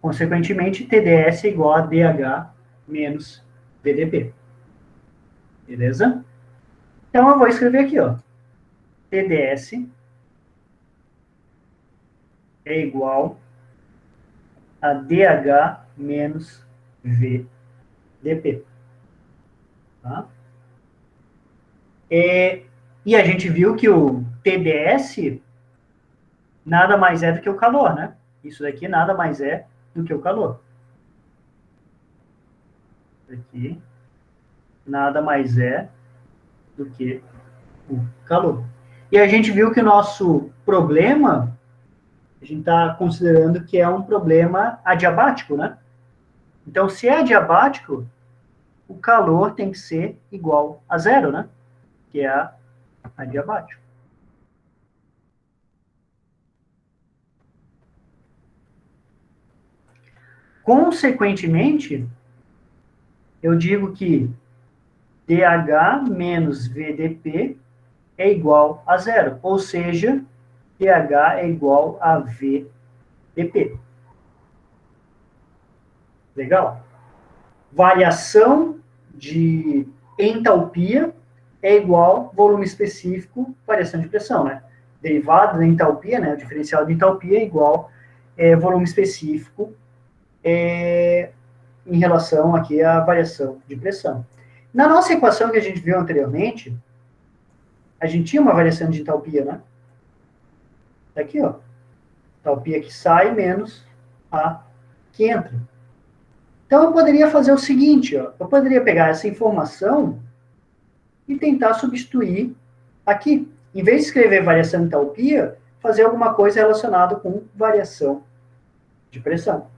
consequentemente, TDS é igual a DH menos VDP. Beleza? Então, eu vou escrever aqui, ó. TDS é igual a DH menos VDP. Tá? E a gente viu que o TDS nada mais é do que o calor, né? Isso daqui nada mais é do que o calor. Isso aqui nada mais é do que o calor. E a gente viu que o nosso problema, a gente está considerando que é um problema adiabático, né? Então, se é adiabático, o calor tem que ser igual a zero, né? Que é adiabático. Consequentemente, eu digo que dH menos VDP é igual a zero, ou seja, dH é igual a VDP. Legal? Variação de entalpia é igual volume específico, variação de pressão, né? Derivada da entalpia, né? O diferencial de entalpia é igual volume específico em relação aqui à variação de pressão. Na nossa equação que a gente viu anteriormente, a gente tinha uma variação de entalpia, né? Aqui, ó. Entalpia que sai menos a que entra. Então, eu poderia fazer o seguinte, ó. Eu poderia pegar essa informação e tentar substituir aqui. Em vez de escrever variação de entalpia, fazer alguma coisa relacionada com variação de pressão.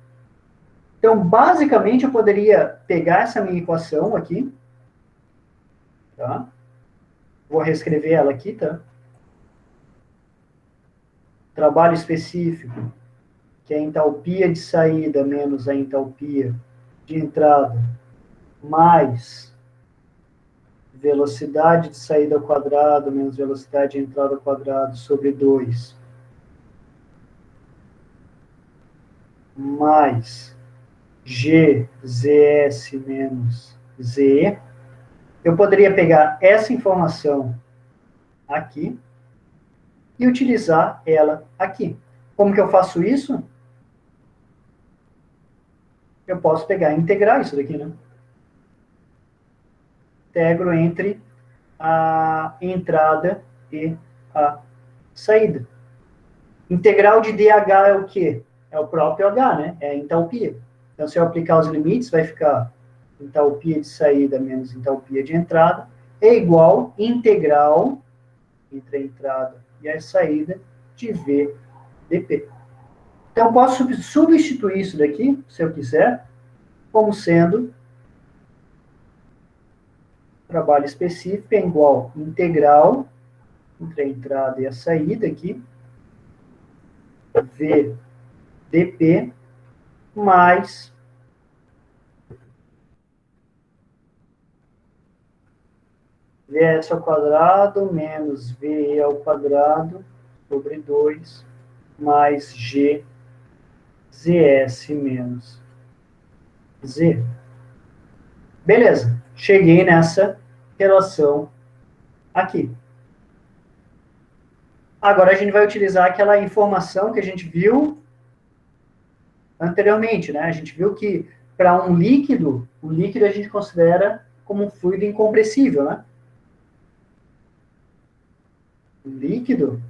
Então, basicamente, eu poderia pegar essa minha equação aqui, tá? Vou reescrever ela aqui, tá? Trabalho específico, que é a entalpia de saída menos a entalpia de entrada, mais velocidade de saída ao quadrado menos velocidade de entrada ao quadrado sobre 2, mais GZS menos ZE. Eu poderia pegar essa informação aqui e utilizar ela aqui. Como que eu faço isso? Eu posso pegar e integrar isso daqui, né? Integro entre a entrada e a saída. Integral de DH é o quê? É o próprio H, né? É a entalpia. Então, se eu aplicar os limites, vai ficar entalpia de saída menos entalpia de entrada é igual integral entre a entrada e a saída de VdP. Então, eu posso substituir isso daqui, se eu quiser, como sendo trabalho específico é igual integral entre a entrada e a saída aqui, V dp, mais Vs ao quadrado menos VE ao quadrado sobre 2 mais G ZS menos Z. Beleza, cheguei nessa relação aqui. Agora a gente vai utilizar aquela informação que a gente viu anteriormente, né? A gente viu que para um líquido, o líquido a gente considera como um fluido incompressível, né? O líquido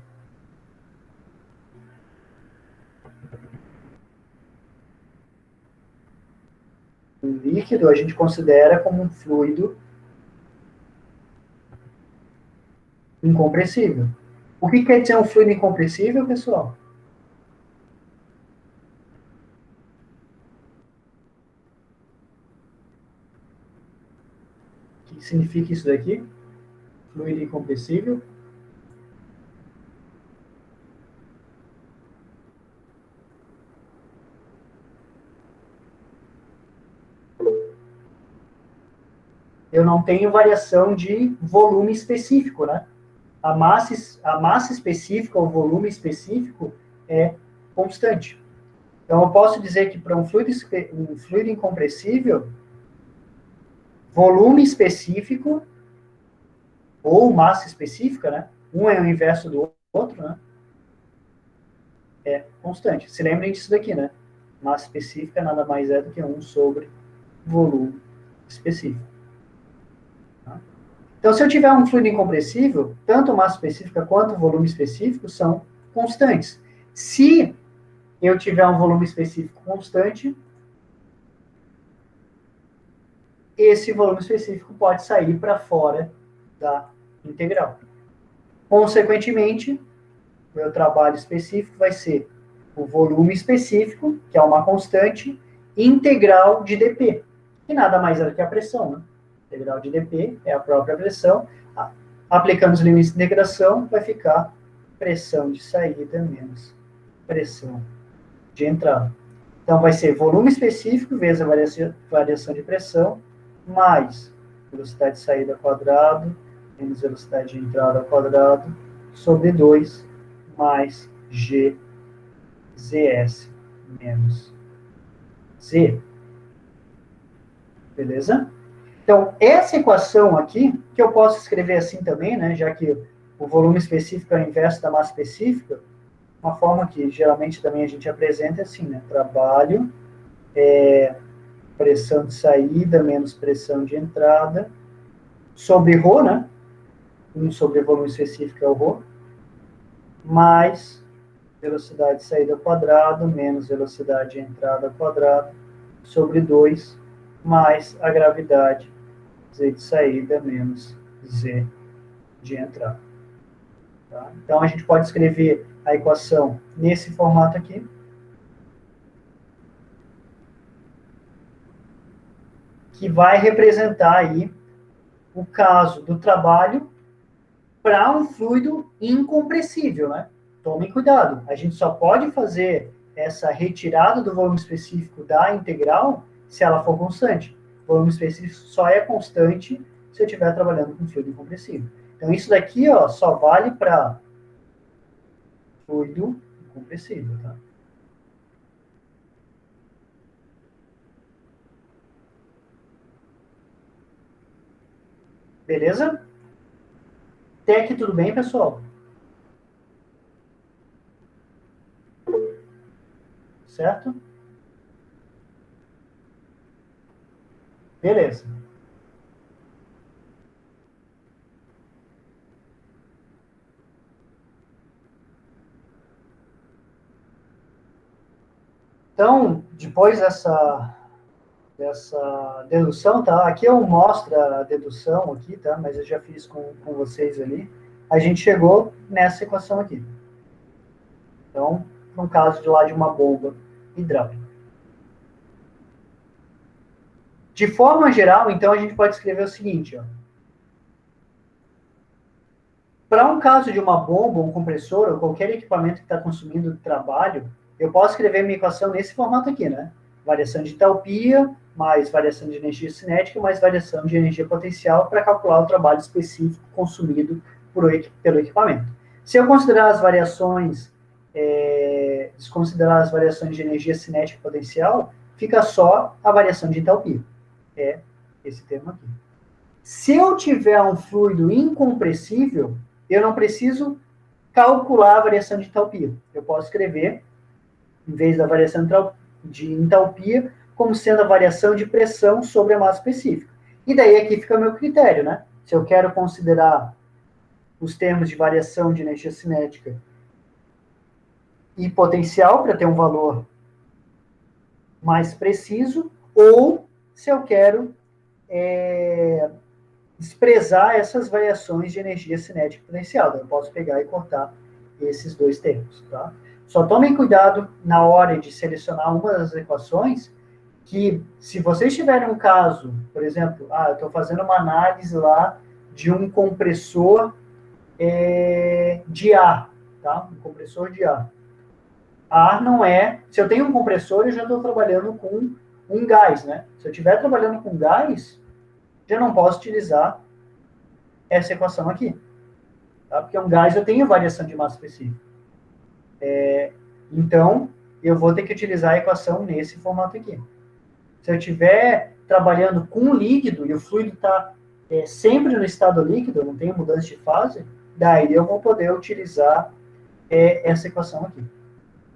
a gente considera como um fluido incompressível. O que quer dizer um fluido incompressível, pessoal? O que significa isso daqui? Fluido incompressível? Eu não tenho variação de volume específico, né? A massa específica, o volume específico é constante. Então, eu posso dizer que para um fluido incompressível, volume específico ou massa específica, né? Um é o inverso do outro, né? É constante. Se lembrem disso daqui, né? Massa específica nada mais é do que 1 sobre volume específico. Tá? Então, se eu tiver um fluido incompressível, tanto massa específica quanto volume específico são constantes. Se eu tiver um volume específico constante, esse volume específico pode sair para fora da integral. Consequentemente, meu trabalho específico vai ser o volume específico, que é uma constante, integral de dp, que nada mais é do que a pressão. Né? Integral de dp é a própria pressão. Aplicando os limites de integração, vai ficar pressão de saída menos pressão de entrada. Então, vai ser volume específico vezes a variação de pressão, mais velocidade de saída ao quadrado, menos velocidade de entrada ao quadrado, sobre 2, mais G ZS menos Z. Beleza? Então, essa equação aqui, que eu posso escrever assim também, né, já que o volume específico é o inverso da massa específica, uma forma que geralmente também a gente apresenta é assim, né, trabalho, pressão de saída menos pressão de entrada, sobre ρ, né, 1 sobre volume específico é o ρ, mais velocidade de saída ao quadrado, menos velocidade de entrada ao quadrado, sobre 2, mais a gravidade, Z de saída, menos Z de entrada. Tá? Então, a gente pode escrever a equação nesse formato aqui. Que vai representar aí o caso do trabalho para um fluido incompressível, né? Tomem cuidado, a gente só pode fazer essa retirada do volume específico da integral se ela for constante. O volume específico só é constante se eu estiver trabalhando com fluido incompressível. Então, isso daqui ó, só vale para fluido incompressível, tá? Beleza? Até aqui tudo bem, pessoal? Certo? Beleza. Então, depois dessa dedução, tá? Aqui eu mostro a dedução aqui, tá? Mas eu já fiz com vocês ali. A gente chegou nessa equação aqui. Então, no caso de lá de uma bomba hidráulica. De forma geral, então, a gente pode escrever o seguinte, ó. Para um caso de uma bomba, um compressor, ou qualquer equipamento que está consumindo trabalho, eu posso escrever minha equação nesse formato aqui, né? Variação de entalpia, mais variação de energia cinética, mais variação de energia potencial para calcular o trabalho específico consumido pelo equipamento. Se eu considerar as variações, desconsiderar as variações de energia cinética e potencial, fica só a variação de entalpia. É esse termo aqui. Se eu tiver um fluido incompressível, eu não preciso calcular a variação de entalpia. Eu posso escrever, em vez da variação de entalpia, como sendo a variação de pressão sobre a massa específica. E daí aqui fica o meu critério, né? Se eu quero considerar os termos de variação de energia cinética e potencial para ter um valor mais preciso, ou se eu quero desprezar essas variações de energia cinética e potencial. Então, eu posso pegar e cortar esses dois termos. Tá? Só tomem cuidado na hora de selecionar uma das equações, que se vocês tiverem um caso, por exemplo, eu estou fazendo uma análise lá de um compressor de ar, tá? Um compressor de ar. Ar não é... Se eu tenho um compressor, eu já estou trabalhando com um gás, né? Se eu estiver trabalhando com gás, já não posso utilizar essa equação aqui. Tá? Porque um gás eu tenho variação de massa específica. Então, eu vou ter que utilizar a equação nesse formato aqui. Se eu estiver trabalhando com líquido e o fluido está sempre no estado líquido, não tem mudança de fase, daí eu vou poder utilizar essa equação aqui.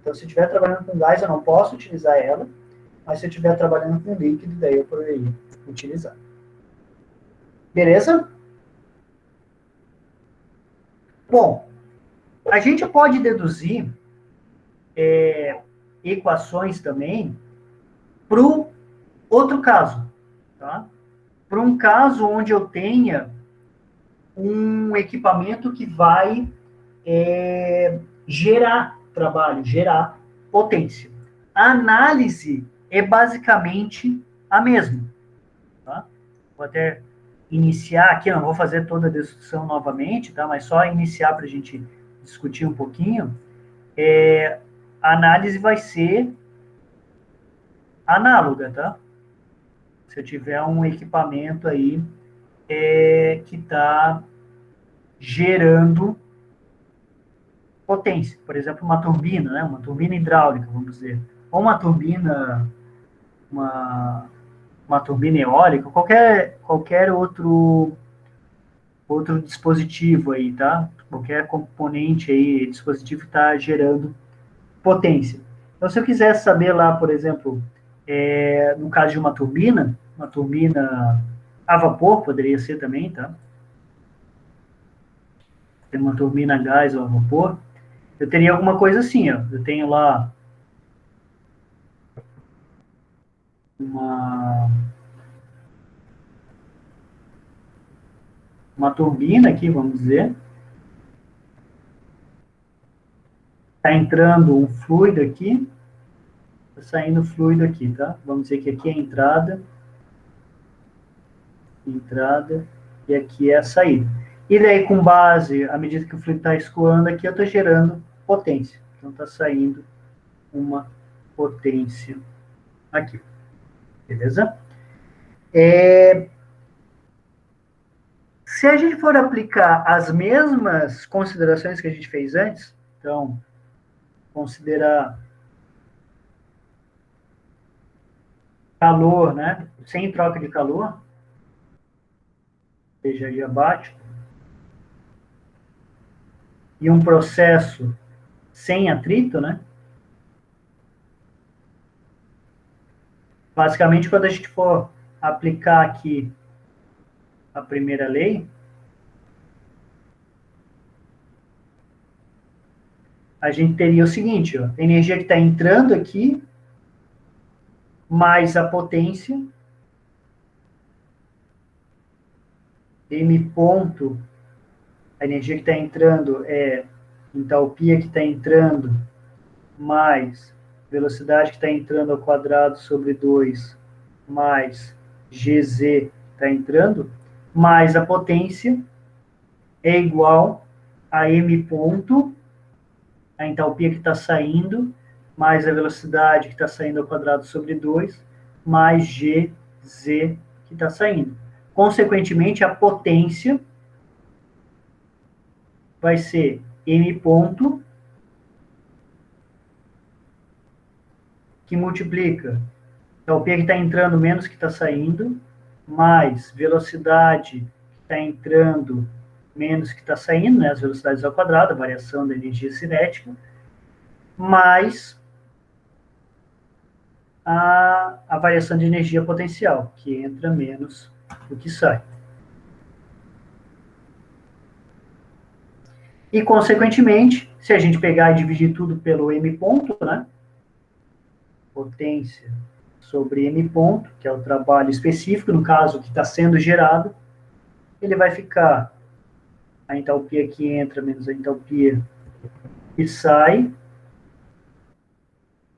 Então, se eu estiver trabalhando com gás, eu não posso utilizar ela, mas se eu estiver trabalhando com líquido, daí eu poderia utilizar. Beleza? Bom, a gente pode deduzir equações também para o outro caso, tá? Para um caso onde eu tenha um equipamento que vai gerar trabalho, gerar potência. A análise é basicamente a mesma. Tá? Vou até iniciar aqui, não vou fazer toda a discussão novamente, tá? Mas só iniciar para a gente discutir um pouquinho. A análise vai ser análoga, tá? Se eu tiver um equipamento aí que está gerando potência, por exemplo, uma turbina, né? Uma turbina hidráulica, vamos dizer, ou uma turbina, uma turbina eólica, qualquer outro dispositivo aí, tá? Qualquer componente aí, dispositivo que está gerando potência. Então, se eu quiser saber lá, por exemplo, no caso de uma turbina a vapor poderia ser também, tá? Tem uma turbina a gás ou a vapor, eu teria alguma coisa assim, ó. Eu tenho lá uma turbina aqui, vamos dizer. Está entrando um fluido aqui, está saindo fluido aqui, tá? Vamos dizer que aqui é a entrada, e aqui é a saída. E daí, com base, à medida que o fluido está escoando aqui, eu estou gerando potência. Então, está saindo uma potência aqui. Beleza? Se a gente for aplicar as mesmas considerações que a gente fez antes, então, considerar calor, né? Sem troca de calor, seja adiabático, e um processo sem atrito, né? Basicamente, quando a gente for aplicar aqui a primeira lei, a gente teria o seguinte, ó, a energia que está entrando aqui, mais a potência, M ponto, a energia que está entrando é entalpia que está entrando, mais velocidade que está entrando ao quadrado sobre 2, mais Gz que está entrando, mais a potência é igual a m ponto, a entalpia que está saindo, mais a velocidade que está saindo ao quadrado sobre 2, mais Gz que está saindo. Consequentemente, a potência vai ser m ponto, que multiplica entalpia que está entrando menos que está saindo, mais velocidade que está entrando menos que está saindo, né, as velocidades ao quadrado, a variação da energia cinética, mais a variação de energia potencial, que entra menos do que sai. E, consequentemente, se a gente pegar e dividir tudo pelo m ponto, né, potência sobre m ponto, que é o trabalho específico, no caso, que está sendo gerado, ele vai ficar a entalpia que entra menos a entalpia que sai,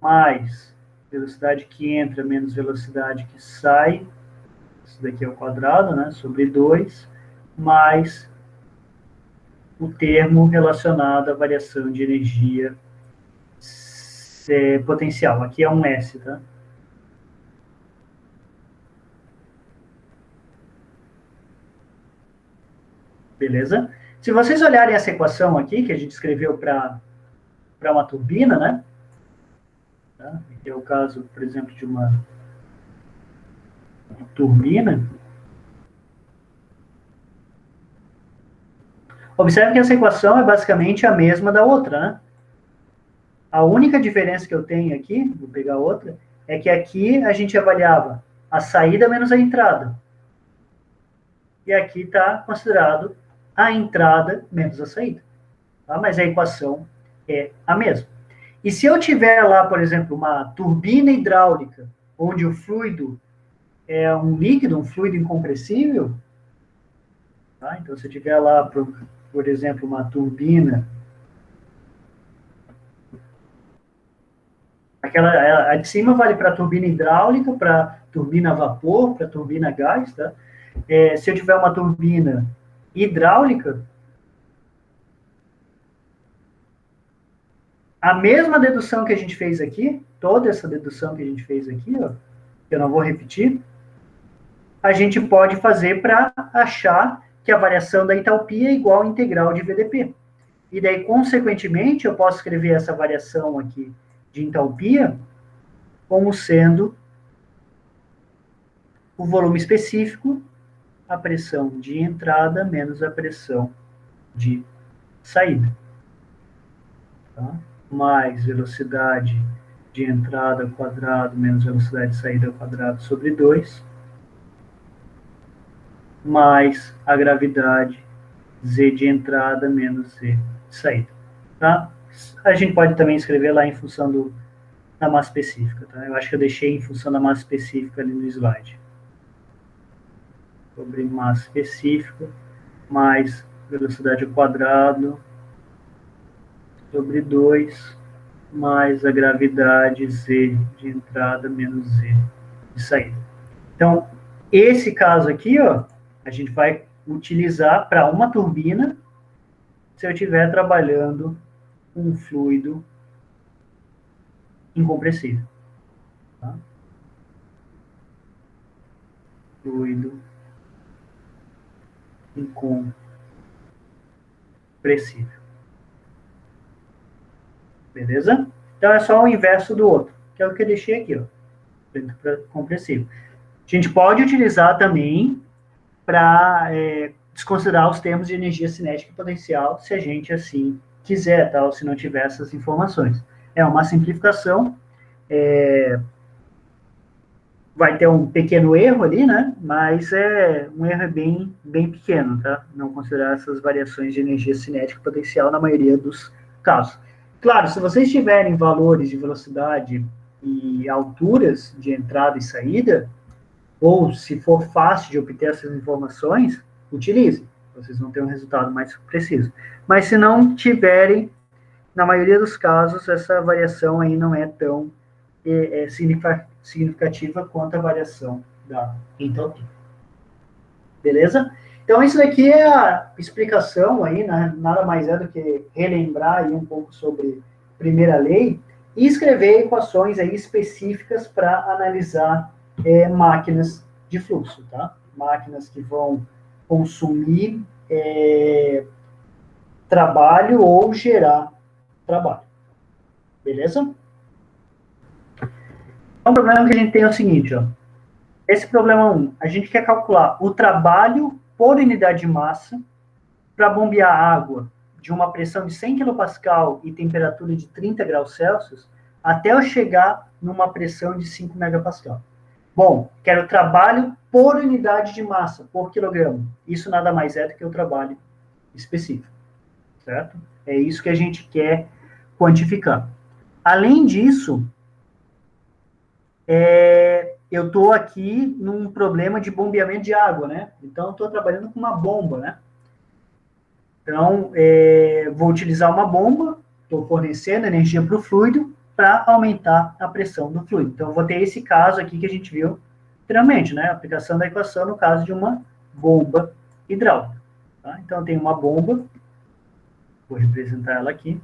mais velocidade que entra menos velocidade que sai, isso daqui é o quadrado, né, sobre 2, mais o termo relacionado à variação de energia potencial. Aqui é um S, tá? Beleza? Se vocês olharem essa equação aqui, que a gente escreveu para uma turbina, né? Tá? Aqui é o caso, por exemplo, de uma turbina. Observe que essa equação é basicamente a mesma da outra, né? A única diferença que eu tenho aqui, vou pegar outra, é que aqui a gente avaliava a saída menos a entrada. E aqui está considerado a entrada menos a saída. Tá? Mas a equação é a mesma. E se eu tiver lá, por exemplo, uma turbina hidráulica, onde o fluido é um líquido, um fluido incompressível, tá? Então, se eu tiver lá, por exemplo, uma turbina, a de cima vale para turbina hidráulica, para turbina a vapor, para turbina a gás, tá? Se eu tiver uma turbina hidráulica, a mesma dedução que a gente fez aqui, toda essa dedução que a gente fez aqui, ó, que eu não vou repetir, a gente pode fazer para achar que a variação da entalpia é igual à integral de VDP. E daí, consequentemente, eu posso escrever essa variação aqui de entalpia como sendo o volume específico, a pressão de entrada menos a pressão de saída. Tá? Mais velocidade de entrada ao quadrado menos velocidade de saída ao quadrado sobre 2, mais a gravidade Z de entrada menos Z de saída. Tá? A gente pode também escrever lá em função da massa específica. Tá? Eu acho que eu deixei em função da massa específica ali no slide. Sobre massa específica, mais velocidade ao quadrado sobre 2, mais a gravidade Z de entrada menos Z de saída. Então, esse caso aqui, ó, a gente vai utilizar para uma turbina se eu estiver trabalhando com um fluido incompressível. Tá? Fluido incompressível. Beleza? Então, é só o inverso do outro, que é o que eu deixei aqui, ó, compressivo. A gente pode utilizar também para desconsiderar os termos de energia cinética e potencial, se a gente assim quiser, tá? Ou se não tiver essas informações. É uma simplificação, vai ter um pequeno erro ali, né? Mas é um erro bem pequeno, tá? Não considerar essas variações de energia cinética e potencial na maioria dos casos. Claro, se vocês tiverem valores de velocidade e alturas de entrada e saída, ou se for fácil de obter essas informações, utilize. Vocês vão ter um resultado mais preciso. Mas se não tiverem na maioria dos casos, essa variação aí não é tão significativa quanto a variação da entropia. Beleza? Então, isso daqui é a explicação aí, né? Nada mais é do que relembrar aí um pouco sobre primeira lei e escrever equações aí específicas para analisar máquinas de fluxo, tá? Máquinas que vão consumir trabalho ou gerar trabalho. Beleza? Então, o problema que a gente tem é o seguinte, ó. Esse problema 1, a gente quer calcular o trabalho por unidade de massa para bombear água de uma pressão de 100 kPa e temperatura de 30 graus Celsius até eu chegar numa pressão de 5 MPa. Bom, quero trabalho por unidade de massa, por quilograma. Isso nada mais é do que o trabalho específico, certo? É isso que a gente quer quantificar. Além disso, eu estou aqui num problema de bombeamento de água, né? Então, eu estou trabalhando com uma bomba, né? Então, vou utilizar uma bomba, estou fornecendo energia para o fluido para aumentar a pressão do fluido. Então, eu vou ter esse caso aqui que a gente viu anteriormente, né? A aplicação da equação no caso de uma bomba hidráulica. Tá? Então, eu tenho uma bomba, vou representar ela aqui.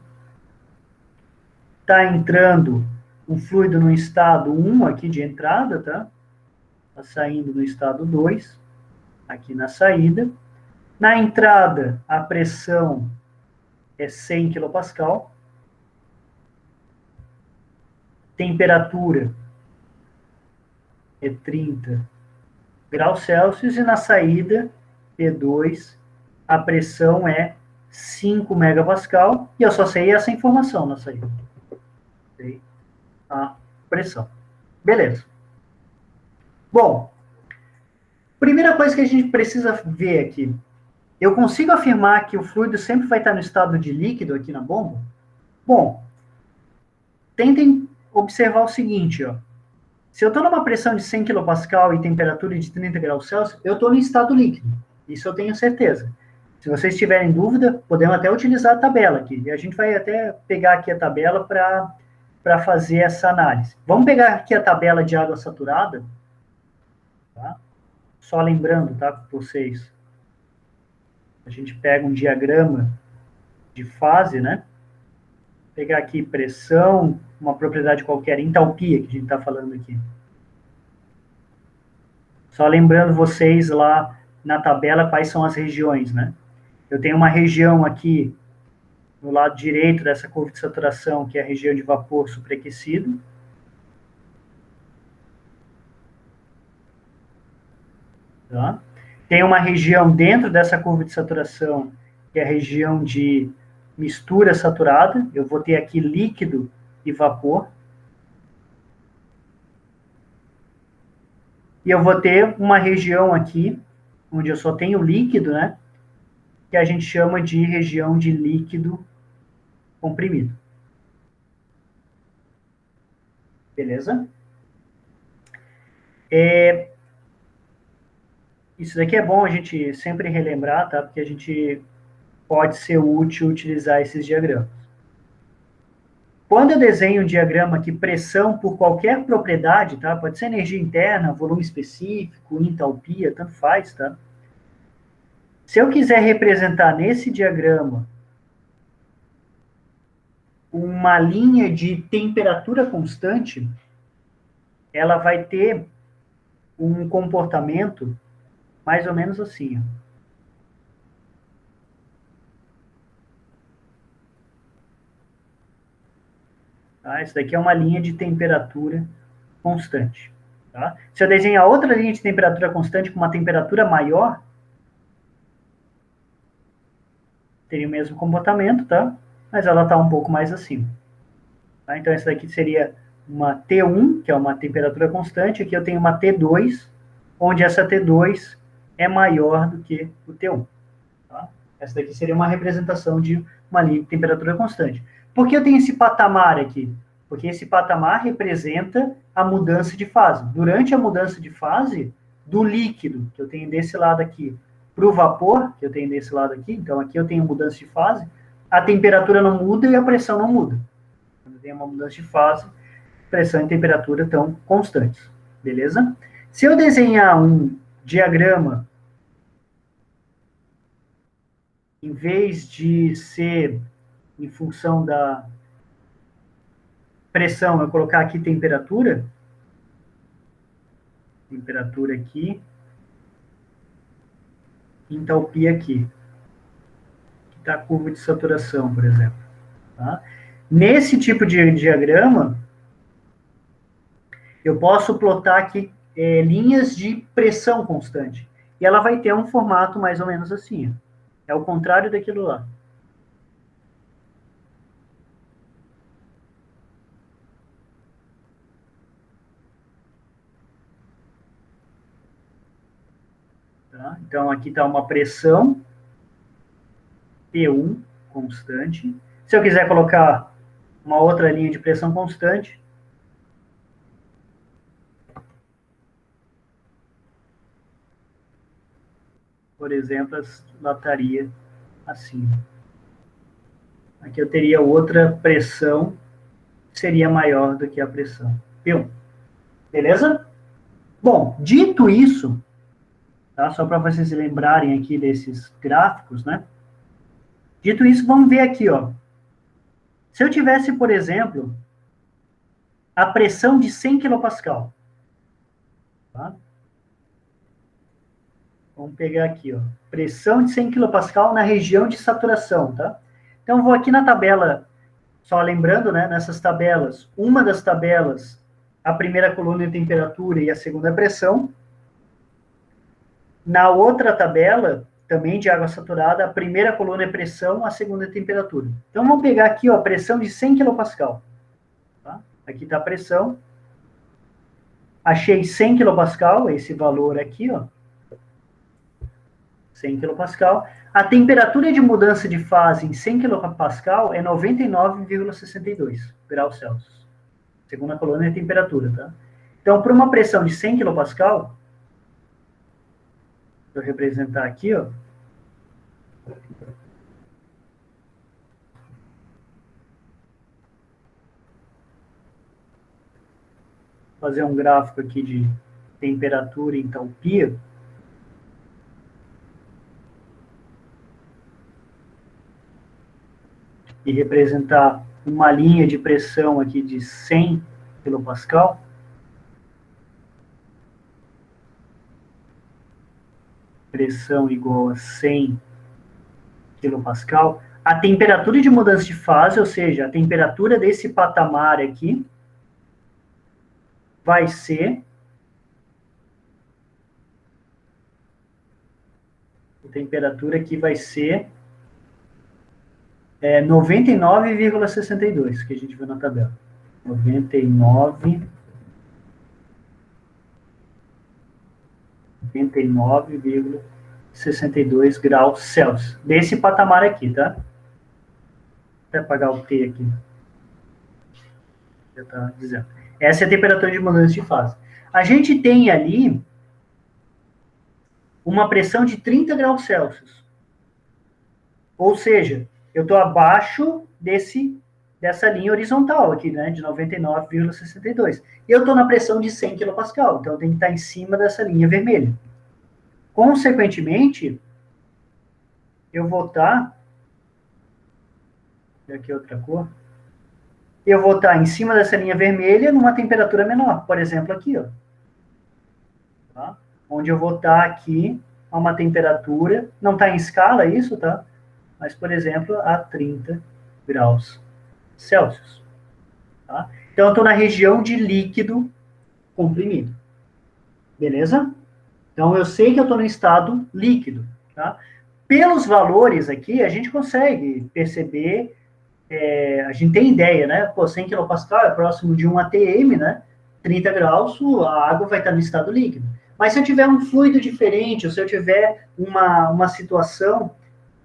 Está entrando um fluido no estado 1 aqui de entrada, tá? Está saindo no estado 2, aqui na saída. Na entrada, a pressão é 100 kPa. Temperatura é 30 graus Celsius. E na saída, P2, a pressão é 5 MPa. E eu só sei essa informação na saída. Sei a pressão. Beleza. Bom, primeira coisa que a gente precisa ver aqui. Eu consigo afirmar que o fluido sempre vai estar no estado de líquido aqui na bomba? Bom, tentem observar o seguinte, ó. Se eu estou numa pressão de 100 kPa e temperatura de 30 graus Celsius, eu estou no estado líquido. Isso eu tenho certeza. Se vocês tiverem dúvida, podemos até utilizar a tabela aqui. E a gente vai até pegar aqui a tabela para fazer essa análise. Vamos pegar aqui a tabela de água saturada. Tá? Só lembrando, tá, para vocês. A gente pega um diagrama de fase, né? Pegar aqui pressão, uma propriedade qualquer, entalpia, que a gente está falando aqui. Só lembrando vocês lá na tabela quais são as regiões, né? Eu tenho uma região aqui no lado direito dessa curva de saturação, que é a região de vapor superaquecido. Tá? Tem uma região dentro dessa curva de saturação, que é a região de mistura saturada. Eu vou ter aqui líquido e vapor. E eu vou ter uma região aqui, onde eu só tenho líquido, né? Que a gente chama de região de líquido comprimido. Beleza? Isso daqui é bom a gente sempre relembrar, tá? Porque a gente pode ser útil utilizar esses diagramas. Quando eu desenho um diagrama aqui, pressão por qualquer propriedade, tá? Pode ser energia interna, volume específico, entalpia, tanto faz, tá? Se eu quiser representar nesse diagrama uma linha de temperatura constante, ela vai ter um comportamento mais ou menos assim, ó. Tá? Isso daqui é uma linha de temperatura constante. Tá? Se eu desenhar outra linha de temperatura constante com uma temperatura maior, teria o mesmo comportamento, tá? Mas ela está um pouco mais acima. Tá? Então, essa daqui seria uma T1, que é uma temperatura constante. Aqui eu tenho uma T2, onde essa T2 é maior do que o T1. Tá? Essa daqui seria uma representação de uma linha de temperatura constante. Por que eu tenho esse patamar aqui? Porque esse patamar representa a mudança de fase. Durante a mudança de fase, do líquido, que eu tenho desse lado aqui, para o vapor, que eu tenho desse lado aqui, então aqui eu tenho mudança de fase, a temperatura não muda e a pressão não muda. Quando tem uma mudança de fase, pressão e temperatura estão constantes, beleza? Se eu desenhar um diagrama, em vez de ser em função da pressão, eu colocar aqui temperatura aqui, entalpia aqui. Da curva de saturação, por exemplo. Tá? Nesse tipo de diagrama, eu posso plotar aqui linhas de pressão constante. E ela vai ter um formato mais ou menos assim. É o contrário daquilo lá. Tá? Então, aqui está uma pressão P1 constante. Se eu quiser colocar uma outra linha de pressão constante, por exemplo, ela estaria assim. Aqui eu teria outra pressão que seria maior do que a pressão P1. Beleza? Bom, dito isso, tá? Só para vocês se lembrarem aqui desses gráficos, né? Dito isso, vamos ver aqui, ó. Se eu tivesse, por exemplo, a pressão de 100 kPa, tá? Vamos pegar aqui, ó. Pressão de 100 kPa na região de saturação, tá? Então, vou aqui na tabela, só lembrando, né? Nessas tabelas, uma das tabelas, a primeira coluna é temperatura e a segunda é pressão. Na outra tabela, também de água saturada, a primeira coluna é pressão, a segunda é temperatura. Então, vamos pegar aqui, ó, pressão de 100 kPa. Tá? Aqui está a pressão. Achei 100 kPa, esse valor aqui, ó. 100 kPa. A temperatura de mudança de fase em 100 kPa é 99,62 graus Celsius. Segunda coluna é a temperatura, tá? Então, para uma pressão de 100 kPa, vou representar aqui, ó. Fazer um gráfico aqui de temperatura e entalpia. E representar uma linha de pressão aqui de 100 kPa. Pressão igual a 100 kPa. A temperatura de mudança de fase, ou seja, a temperatura desse patamar aqui, vai ser a temperatura aqui vai ser 99,62, que a gente viu na tabela. 99,62 graus Celsius. Desse patamar aqui, tá? Vou até apagar o T aqui. Já está dizendo. Essa é a temperatura de mudança de fase. A gente tem ali uma pressão de 30 graus Celsius. Ou seja, eu estou abaixo dessa linha horizontal aqui, né, de 99,62. E eu estou na pressão de 100 kPa, então eu tenho que estar em cima dessa linha vermelha. Consequentemente, eu vou estar... Aqui outra cor. Eu vou estar em cima dessa linha vermelha numa temperatura menor. Por exemplo, aqui, ó. Tá? Onde eu vou estar aqui a uma temperatura... Não está em escala isso, tá? Mas, por exemplo, a 30 graus Celsius. Tá? Então, eu estou na região de líquido comprimido. Beleza? Então, eu sei que eu estou no estado líquido. Tá? Pelos valores aqui, a gente consegue perceber, a gente tem ideia, né? Pô, 100 kPa é próximo de 1 atm, né? 30 graus, a água vai estar no estado líquido. Mas se eu tiver um fluido diferente, ou se eu tiver uma situação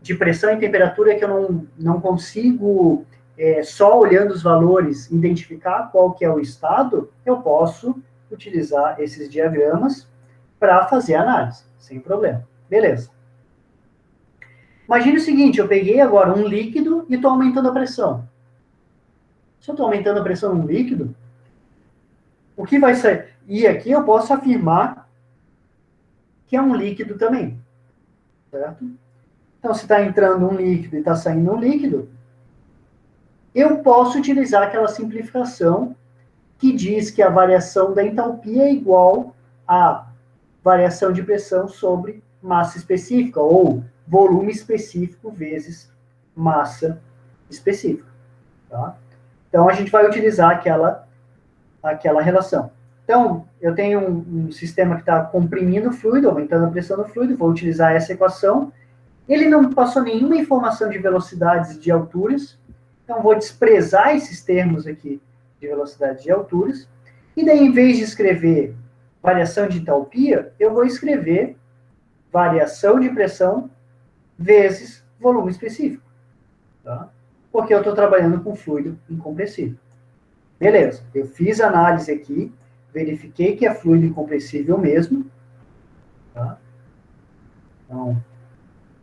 de pressão e temperatura que eu não consigo, só olhando os valores, identificar qual que é o estado, eu posso utilizar esses diagramas para fazer a análise, sem problema. Beleza. Imagine o seguinte, eu peguei agora um líquido e estou aumentando a pressão. Se eu estou aumentando a pressão num líquido, o que vai sair? E aqui eu posso afirmar que é um líquido também, certo? Então, se está entrando um líquido e está saindo um líquido, eu posso utilizar aquela simplificação que diz que a variação da entalpia é igual à variação de pressão sobre massa específica, ou volume específico vezes massa específica. Tá? Então, a gente vai utilizar aquela relação. Então, eu tenho um sistema que está comprimindo o fluido, aumentando a pressão do fluido, vou utilizar essa equação. Ele não passou nenhuma informação de velocidades e de alturas, então vou desprezar esses termos aqui de velocidade e alturas, e daí, em vez de escrever variação de entalpia, eu vou escrever variação de pressão vezes volume específico, tá? Porque eu estou trabalhando com fluido incompressível. Beleza, eu fiz a análise aqui, verifiquei que é fluido incompressível mesmo, tá? Então,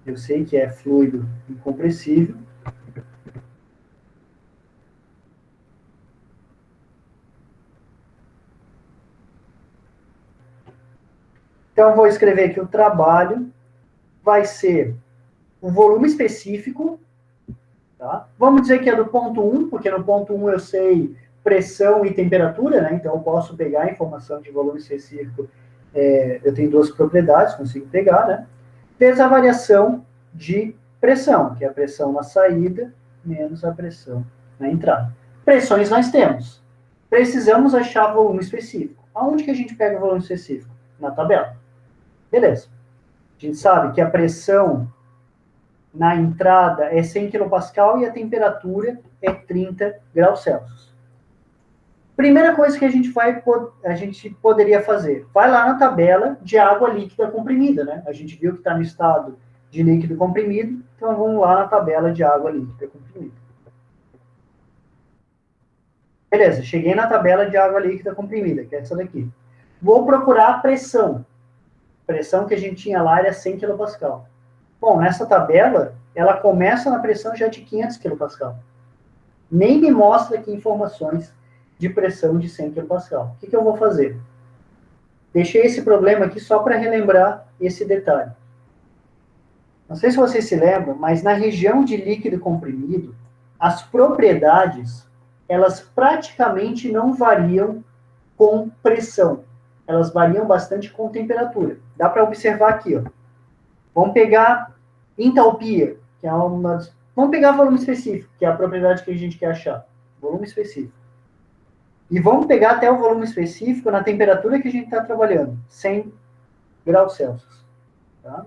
eu sei que é fluido incompressível. Então, vou escrever que o trabalho vai ser o volume específico, tá? Vamos dizer que é do ponto 1, porque no ponto 1 eu sei pressão e temperatura, né? Então eu posso pegar a informação de volume específico, eu tenho duas propriedades, consigo pegar, né? Vezes a variação de pressão, que é a pressão na saída menos a pressão na entrada. Pressões nós temos. Precisamos achar volume específico. Aonde que a gente pega o volume específico? Na tabela. Beleza. A gente sabe que a pressão na entrada é 100 kPa e a temperatura é 30 graus Celsius. Primeira coisa que a gente poderia fazer, vai lá na tabela de água líquida comprimida, né? A gente viu que está no estado de líquido comprimido, então vamos lá na tabela de água líquida comprimida. Beleza, cheguei na tabela de água líquida comprimida, que é essa daqui. Vou procurar a pressão. A pressão que a gente tinha lá era 100 kPa. Bom, nessa tabela, ela começa na pressão já de 500 kPa. Nem me mostra aqui informações de pressão de 100 kPa. O que eu vou fazer? Deixei esse problema aqui só para relembrar esse detalhe. Não sei se vocês se lembram, mas na região de líquido comprimido, as propriedades, elas praticamente não variam com pressão. Elas variam bastante com temperatura. Dá para observar aqui, ó. Vamos pegar entalpia, que é uma... Vamos pegar volume específico, que é a propriedade que a gente quer achar. Volume específico. E vamos pegar até o volume específico na temperatura que a gente está trabalhando, 100 graus Celsius. Tá?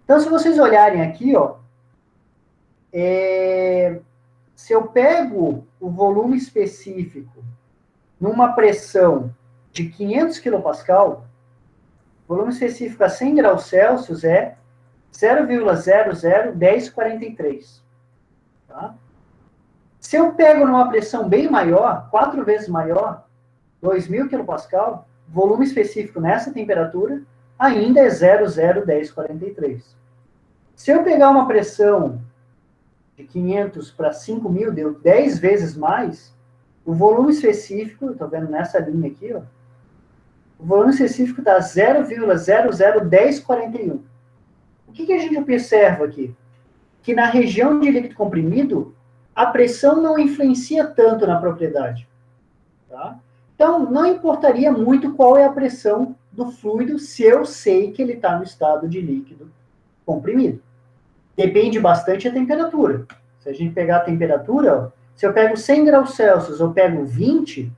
Então, se vocês olharem aqui, ó, se eu pego o volume específico numa pressão de 500 kPa, o volume específico a 100 graus Celsius é 0,001043. Tá? Se eu pego numa pressão bem maior, 4 vezes maior, 2.000 kPa, volume específico nessa temperatura ainda é 0,01043. Se eu pegar uma pressão de 500 para 5.000, deu 10 vezes mais, o volume específico, estou vendo nessa linha aqui, ó, o volume específico dá 0,001041. O que a gente observa aqui? Que na região de líquido comprimido, a pressão não influencia tanto na propriedade. Tá? Então, não importaria muito qual é a pressão do fluido se eu sei que ele está no estado de líquido comprimido. Depende bastante da temperatura. Se a gente pegar a temperatura, ó, se eu pego 100 graus Celsius, eu pego 20,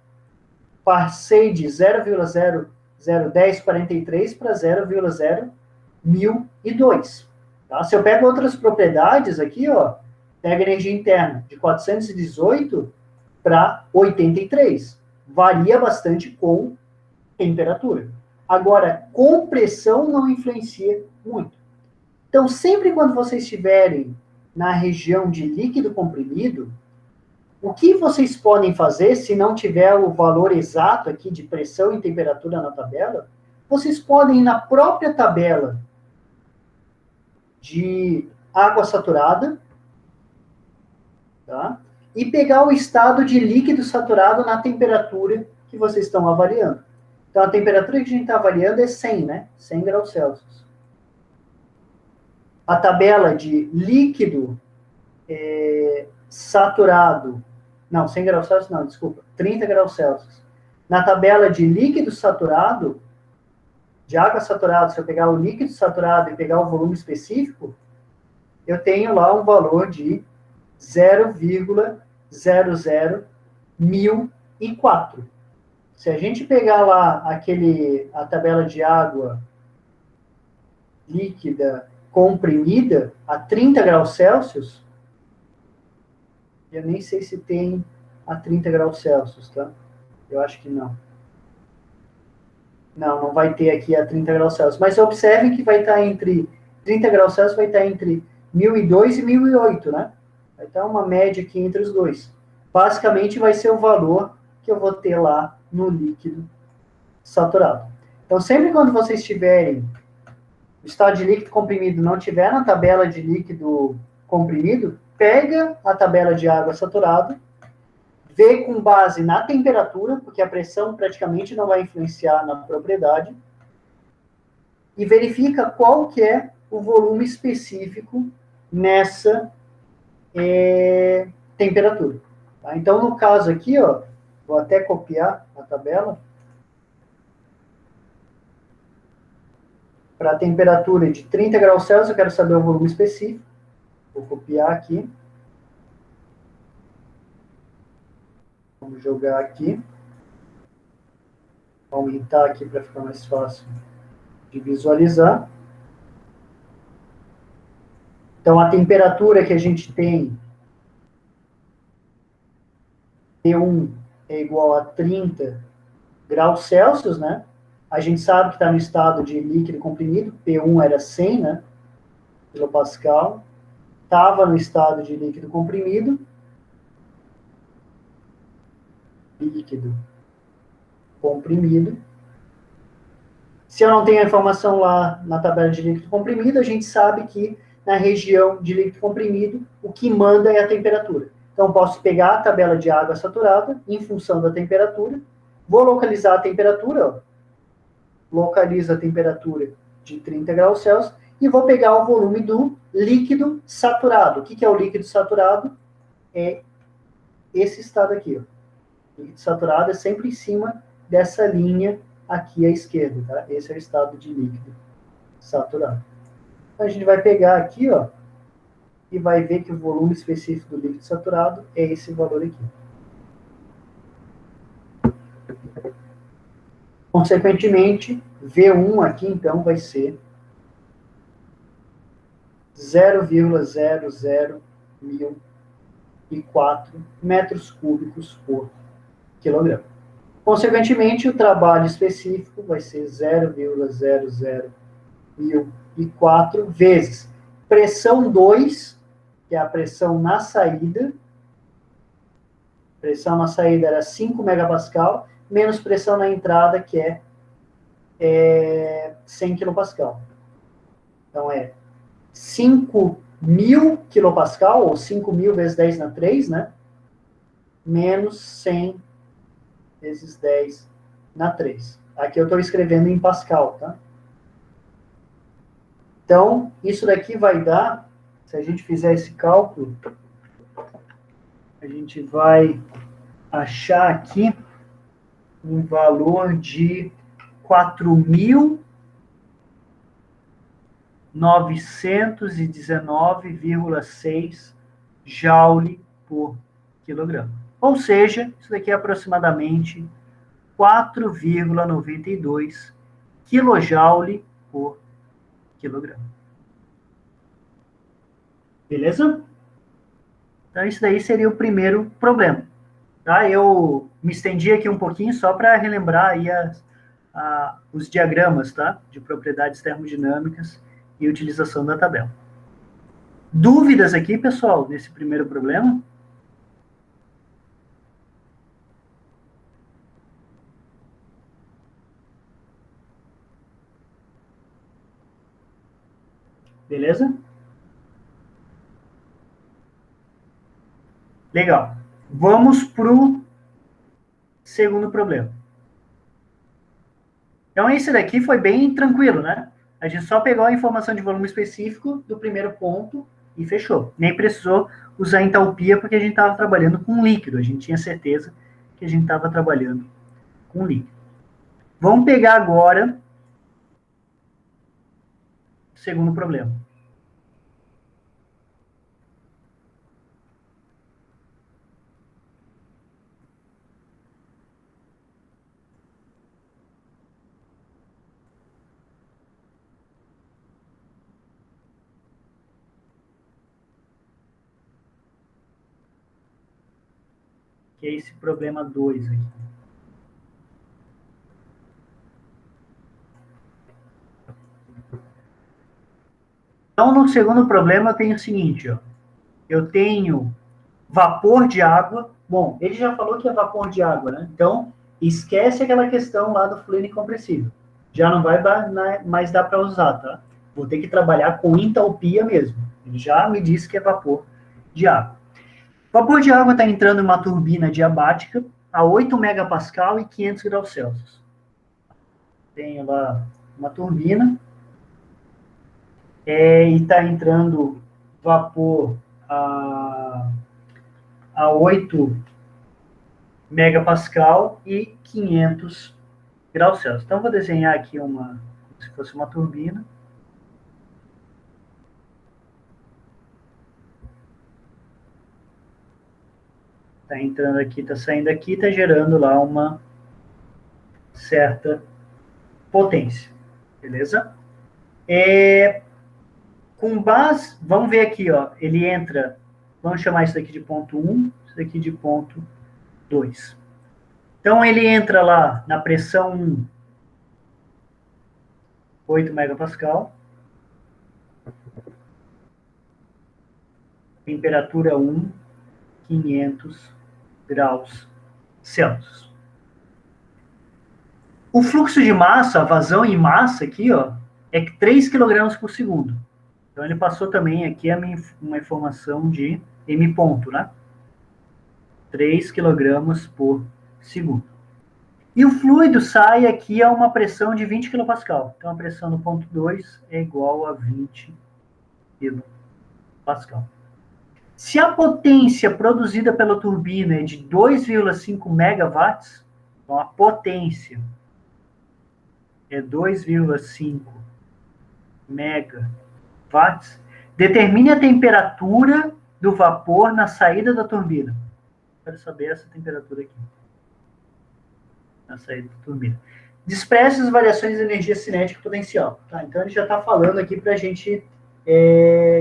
passei de 0,01043 para 0,0102. Tá? Se eu pego outras propriedades aqui, ó, pego energia interna de 418 para 83. Varia bastante com temperatura. Agora, compressão não influencia muito. Então, sempre quando vocês estiverem na região de líquido comprimido, o que vocês podem fazer, se não tiver o valor exato aqui de pressão e temperatura na tabela, vocês podem ir na própria tabela de água saturada, tá? E pegar o estado de líquido saturado na temperatura que vocês estão avaliando. Então, a temperatura que a gente está avaliando é 100, né? 100 graus Celsius. A tabela de líquido saturado, não, 100 graus Celsius não, desculpa, 30 graus Celsius. Na tabela de líquido saturado, de água saturada, se eu pegar o líquido saturado e pegar o volume específico, eu tenho lá um valor de 0,001004. Se a gente pegar lá a tabela de água líquida comprimida a 30 graus Celsius, eu nem sei se tem a 30 graus Celsius, tá? Eu acho que não. Não vai ter aqui a 30 graus Celsius. Mas observem que vai estar entre 30 graus Celsius, vai estar entre 1002 e 1008, né? Vai estar uma média aqui entre os dois. Basicamente vai ser o valor que eu vou ter lá no líquido saturado. Então, sempre quando vocês tiverem o estado de líquido comprimido não tiver na tabela de líquido comprimido, pega a tabela de água saturada, vê com base na temperatura, porque a pressão praticamente não vai influenciar na propriedade, e verifica qual que é o volume específico nessa temperatura. Tá? Então, no caso aqui, ó, vou até copiar a tabela. Para a temperatura de 30 graus Celsius, eu quero saber o volume específico. Vou copiar aqui. Vamos jogar aqui. Vou aumentar aqui para ficar mais fácil de visualizar. Então, a temperatura que a gente tem, T1 é igual a 30 graus Celsius, né? A gente sabe que está no estado de líquido comprimido, P1 era 100, né? Kilopascal. Estava no estado de líquido comprimido. Líquido comprimido. Se eu não tenho a informação lá na tabela de líquido comprimido, a gente sabe que na região de líquido comprimido, o que manda é a temperatura. Então, posso pegar a tabela de água saturada, em função da temperatura, vou localizar a temperatura, ó, localizo a temperatura de 30 graus Celsius, e vou pegar o volume do líquido saturado. O que é o líquido saturado? É esse estado aqui, ó. O líquido saturado é sempre em cima dessa linha aqui à esquerda, tá? Esse é o estado de líquido saturado. Então, a gente vai pegar aqui, ó, e vai ver que o volume específico do líquido saturado é esse valor aqui. Consequentemente, V1 aqui, então, vai ser 0,00004 metros cúbicos por quilograma. Consequentemente, o trabalho específico vai ser 0,00004 vezes pressão 2, que é a pressão na saída. Pressão na saída era 5 megapascal, menos pressão na entrada, que é 100 kilopascal. Então, é 5.000 kilopascal, ou 5.000 vezes 10 na 3, né? Menos 100 vezes 10 na 3. Aqui eu estou escrevendo em pascal, tá? Então, isso daqui vai dar, se a gente fizer esse cálculo, a gente vai achar aqui um valor de 4.919,6 joule por quilograma. Ou seja, isso daqui é aproximadamente 4,92 kJ por quilograma. Beleza? Então, isso daí seria o primeiro problema. Tá? Eu me estendi aqui um pouquinho só para relembrar aí os diagramas, tá? De propriedades termodinâmicas e utilização da tabela. Dúvidas aqui, pessoal, nesse primeiro problema? Beleza? Legal. Vamos para o segundo problema. Então, esse daqui foi bem tranquilo, né? A gente só pegou a informação de volume específico do primeiro ponto e fechou. Nem precisou usar entalpia, porque a gente estava trabalhando com líquido. A gente tinha certeza que a gente estava trabalhando com líquido. Vamos pegar agora o segundo problema. Que é esse problema 2 aqui. Então, no segundo problema, eu tenho o seguinte, ó. Eu tenho vapor de água. Bom, ele já falou que é vapor de água, né? Então, esquece aquela questão lá do fluido incompressível. Já não vai mais dar para usar, tá? Vou ter que trabalhar com entalpia mesmo. Ele já me disse que é vapor de água. Vapor de água está entrando em uma turbina diabática a 8 megapascal e 500 graus Celsius. Tenho lá uma turbina e está entrando vapor a 8 megapascal e 500 graus Celsius. Então, vou desenhar aqui como se fosse uma turbina. Está entrando aqui, está saindo aqui, está gerando lá uma certa potência. Beleza? Com base, vamos ver aqui, ó, ele entra, vamos chamar isso daqui de ponto 1, isso daqui de ponto 2. Então, ele entra lá na pressão 1, 8 megapascal, temperatura 1, 500 graus Celsius. O fluxo de massa, a vazão em massa aqui, ó, é 3 kg por segundo. Então, ele passou também aqui uma informação de M ponto, né? 3 kg por segundo. E o fluido sai aqui a uma pressão de 20 kPa. Então, a pressão no ponto 2 é igual a 20 kPa. Se a potência produzida pela turbina é de 2,5 megawatts, então a potência é 2,5 megawatts, determine a temperatura do vapor na saída da turbina. Quero saber essa temperatura aqui. Na saída da turbina. Despreze as variações de energia cinética potencial. Tá? Então, ele já está falando aqui para a gente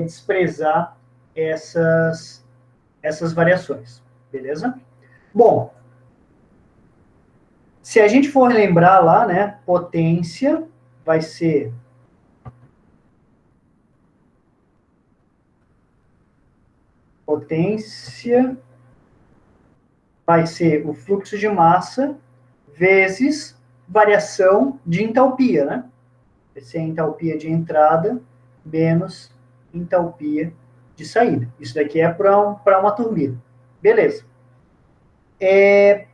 desprezar essas variações. Beleza? Bom, se a gente for lembrar lá, né, potência vai ser o fluxo de massa vezes variação de entalpia, né? Vai ser a entalpia de entrada menos entalpia de saída. Isso daqui é para uma turbina. Beleza.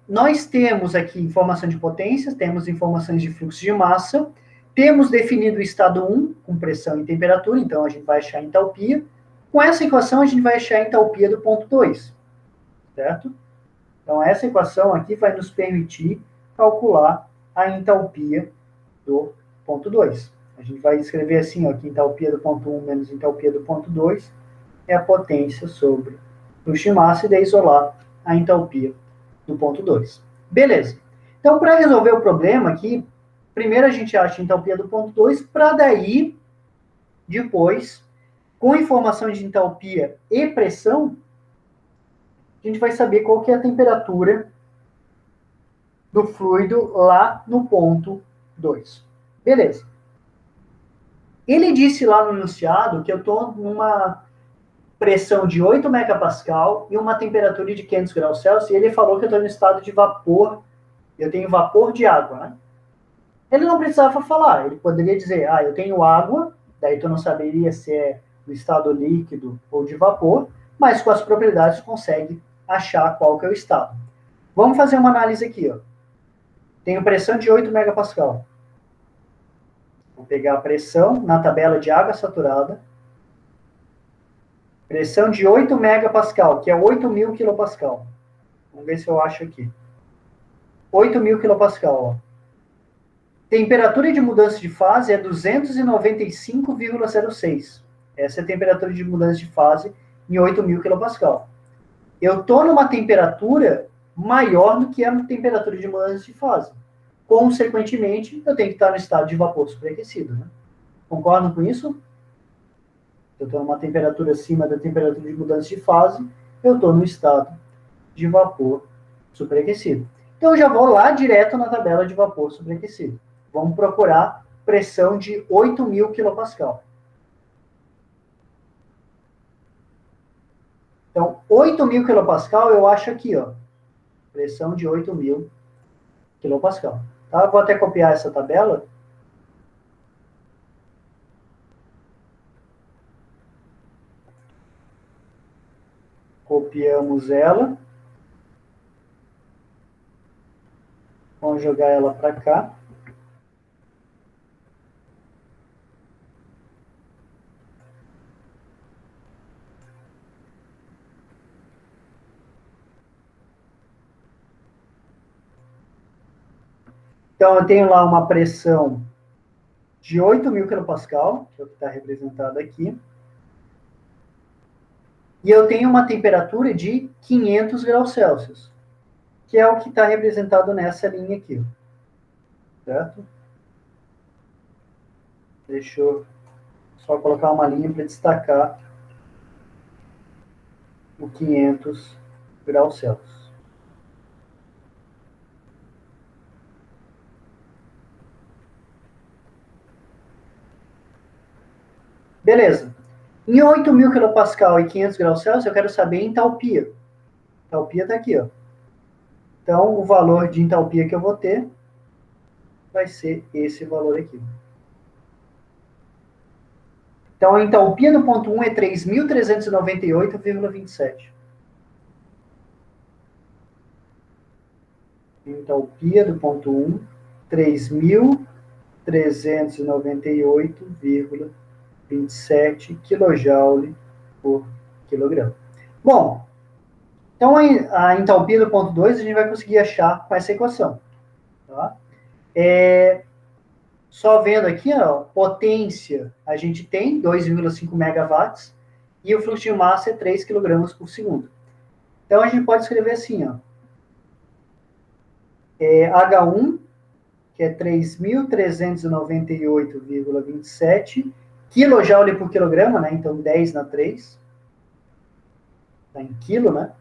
Nós temos aqui informação de potências, temos informações de fluxo de massa, temos definido o estado 1, com pressão e temperatura, então a gente vai achar a entalpia. Com essa equação, a gente vai achar a entalpia do ponto 2, certo? Então, essa equação aqui vai nos permitir calcular a entalpia do ponto 2. A gente vai escrever assim, ó, que entalpia do ponto 1 menos entalpia do ponto 2 é a potência sobre fluxo de massa e daí isolar a entalpia do ponto 2. Beleza. Então, para resolver o problema aqui, primeiro a gente acha a entalpia do ponto 2, para daí, depois, com informação de entalpia e pressão, a gente vai saber qual que é a temperatura do fluido lá no ponto 2. Beleza. Ele disse lá no enunciado que eu estou numa pressão de 8 megapascal e uma temperatura de 500 graus Celsius, e ele falou que eu estou no estado de vapor, eu tenho vapor de água, né? Ele não precisava falar, ele poderia dizer, eu tenho água, daí tu não saberia se é no estado líquido ou de vapor, mas com as propriedades consegue achar qual que é o estado. Vamos fazer uma análise aqui, ó. Tenho pressão de 8 megapascal. Vou pegar a pressão na tabela de água saturada. Pressão de 8 megapascal, que é 8.000 quilopascal. Vamos ver se eu acho aqui. 8.000 quilopascal, ó. Temperatura de mudança de fase é 295,06. Essa é a temperatura de mudança de fase em 8.000 quilopascal. Eu estou numa temperatura maior do que a temperatura de mudança de fase. Consequentemente, eu tenho que estar no estado de vapor superaquecido. Né? Concordam com isso? Eu estou numa temperatura acima da temperatura de mudança de fase, eu estou no estado de vapor superaquecido. Então, eu já vou lá direto na tabela de vapor superaquecido. Vamos procurar pressão de 8.000 quilopascal. Então, 8.000 quilopascal eu acho aqui, ó. Pressão de 8.000 quilopascal. Tá? Vou até copiar essa tabela. Copiamos ela. Vamos jogar ela para cá. Então, eu tenho lá uma pressão de 8.000 quilopascal, que é o que está representado aqui. E eu tenho uma temperatura de 500 graus Celsius, que é o que está representado nessa linha aqui. Certo? Deixa eu só colocar uma linha para destacar o 500 graus Celsius. Beleza. Em 8.000 quilopascal e 500 graus Celsius, eu quero saber a entalpia. A entalpia está aqui, ó. Então, o valor de entalpia que eu vou ter vai ser esse valor aqui. Então, a entalpia do ponto 1 é 3.398,27. Entalpia do ponto 1, 3.398,27 kJ por quilograma. Bom, então a entalpia do ponto 2 a gente vai conseguir achar com essa equação. Tá? Só vendo aqui, ó, potência, a gente tem 2,5 megawatts e o fluxo de massa é 3 kg por segundo. Então, a gente pode escrever assim, ó, H1, que é 3.398,27 kJ por quilograma, né? Então, 10 na 3. Tá em quilo, né?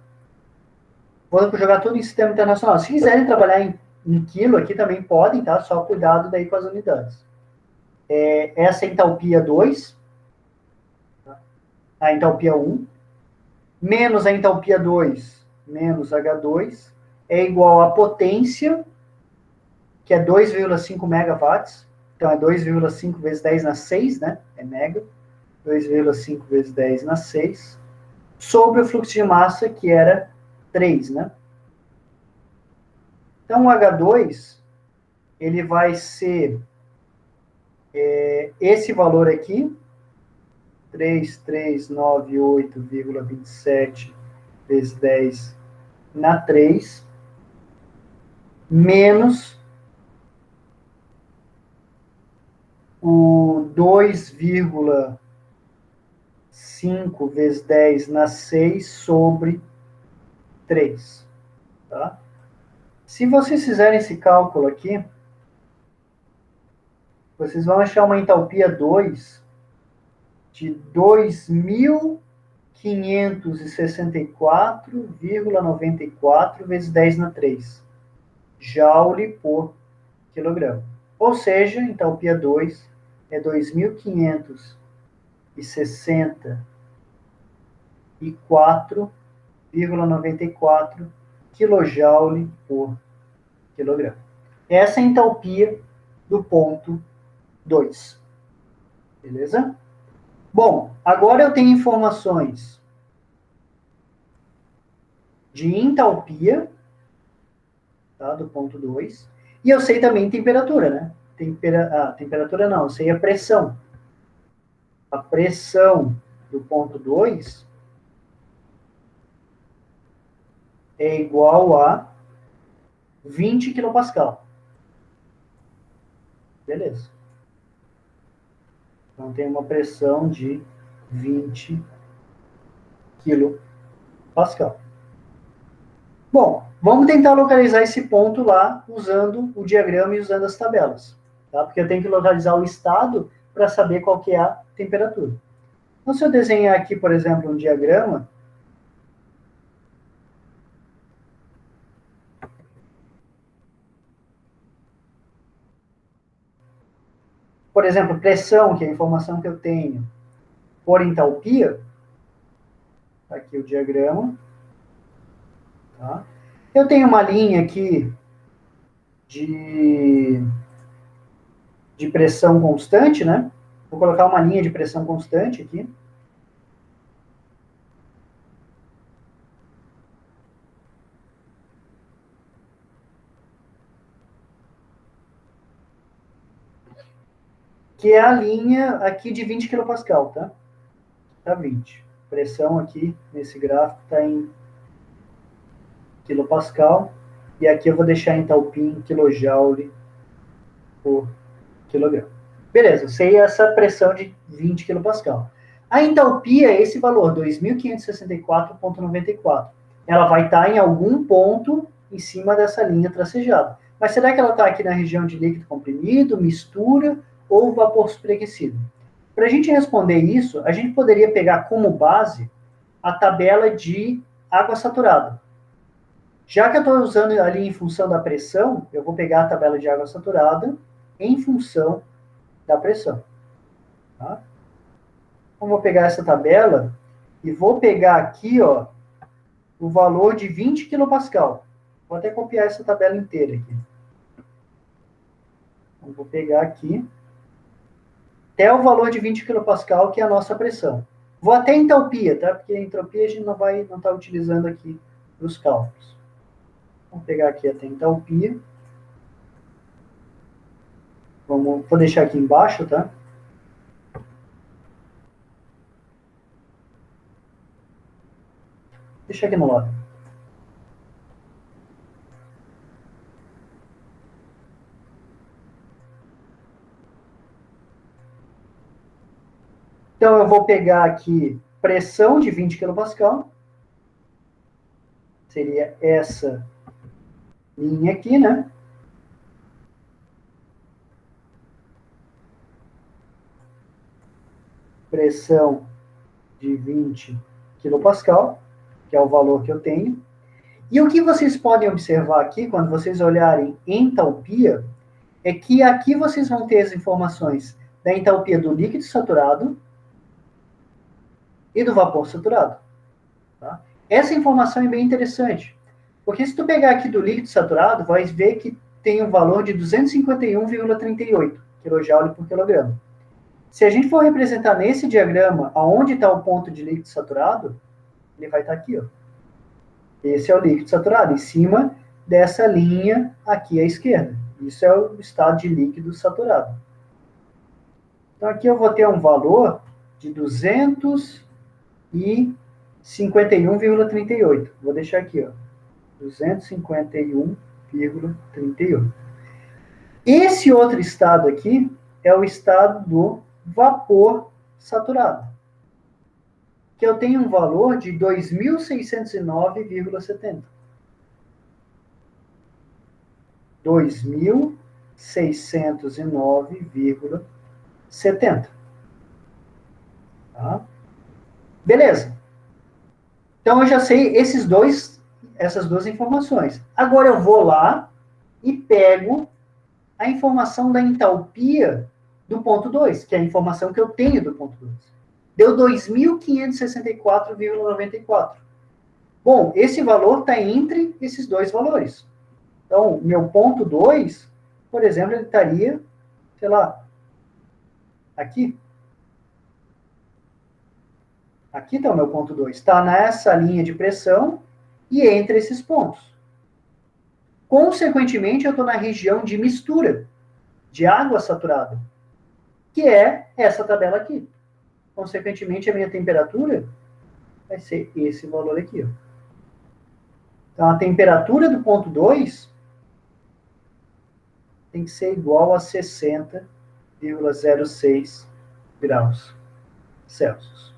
Vou jogar tudo em sistema internacional. Se quiserem trabalhar em quilo aqui também podem, tá? Só cuidado daí com as unidades. Essa é a entalpia 2, a entalpia 1, menos a entalpia 2, menos H2, é igual a potência, que é 2,5 megawatts, então é 2,5 vezes 10 na 6, né? É mega. 2,5 vezes 10 na 6, sobre o fluxo de massa, que era 3, né? Então, o H2, ele vai ser esse valor aqui, 3.398,27 vezes 10 na 3, menos o 2,5 vezes 10 na 6 sobre 3. Tá? Se vocês fizerem esse cálculo aqui, vocês vão achar uma entalpia 2 de 2.564,94 vezes 10 na 3 joule por quilograma. Ou seja, entalpia 2 é 2.564,94 kJ por quilograma. Essa é a entalpia do ponto 2. Beleza? Bom, agora eu tenho informações de entalpia, tá, do ponto 2, e eu sei também temperatura, né? Temperatura não, eu sei a pressão. A pressão do ponto 2 é igual a 20 kPa. Beleza. Então, tem uma pressão de 20 kPa. Bom, vamos tentar localizar esse ponto lá usando o diagrama e usando as tabelas. Tá? Porque eu tenho que localizar o estado para saber qual que é a temperatura. Então, se eu desenhar aqui, por exemplo, um diagrama, por exemplo, pressão, que é a informação que eu tenho, por entalpia, aqui o diagrama, tá? Eu tenho uma linha aqui de, de pressão constante, né? Vou colocar uma linha de pressão constante aqui. Que é a linha aqui de 20 kPa, tá? Tá 20. Pressão aqui nesse gráfico está em kilopascal. E aqui eu vou deixar em entalpia em kilojoule por quilograma. Beleza, sei essa pressão de 20 kPa. A entalpia é esse valor, 2.564,94. Ela vai estar em algum ponto em cima dessa linha tracejada. Mas será que ela está aqui na região de líquido comprimido, mistura ou vapor superaquecido? Para a gente responder isso, a gente poderia pegar como base a tabela de água saturada. Já que eu estou usando ali em função da pressão, eu vou pegar a tabela de água saturada em função da pressão. Tá? Então, vou pegar essa tabela e vou pegar aqui, ó, o valor de 20 kPa. Vou até copiar essa tabela inteira aqui. Então, vou pegar aqui até o valor de 20 kPa, que é a nossa pressão. Vou até entalpia, tá? Porque a entropia a gente não está utilizando aqui para os cálculos. Vamos pegar aqui até entalpia. Vou deixar aqui embaixo, tá? Deixa aqui no lado. Então, eu vou pegar aqui pressão de 20 kPa. Seria essa linha aqui, né? Pressão de 20 kPa, que é o valor que eu tenho. E o que vocês podem observar aqui, quando vocês olharem entalpia, é que aqui vocês vão ter as informações da entalpia do líquido saturado e do vapor saturado. Tá? Essa informação é bem interessante, porque se tu pegar aqui do líquido saturado, vai ver que tem um valor de 251,38 kJ por quilograma. Se a gente for representar nesse diagrama aonde está o ponto de líquido saturado, ele vai estar aqui, ó. Esse é o líquido saturado, em cima dessa linha aqui à esquerda. Isso é o estado de líquido saturado. Então, aqui eu vou ter um valor de 251,38. Vou deixar aqui, ó. 251,38. Esse outro estado aqui é o estado do vapor saturado, que eu tenho um valor de 2.609,70. 2.609,70. Tá? Beleza. Então, eu já sei essas duas informações. Agora, eu vou lá e pego a informação da entalpia do ponto 2, que é a informação que eu tenho do ponto 2. Deu 2.564,94. Bom, esse valor está entre esses dois valores. Então, meu ponto 2, por exemplo, ele estaria, sei lá, aqui. Aqui está o meu ponto 2. Está nessa linha de pressão e entre esses pontos. Consequentemente, eu estou na região de mistura, de água saturada, que é essa tabela aqui. Consequentemente, a minha temperatura vai ser esse valor aqui. Ó. Então, a temperatura do ponto 2 tem que ser igual a 60,06 graus Celsius.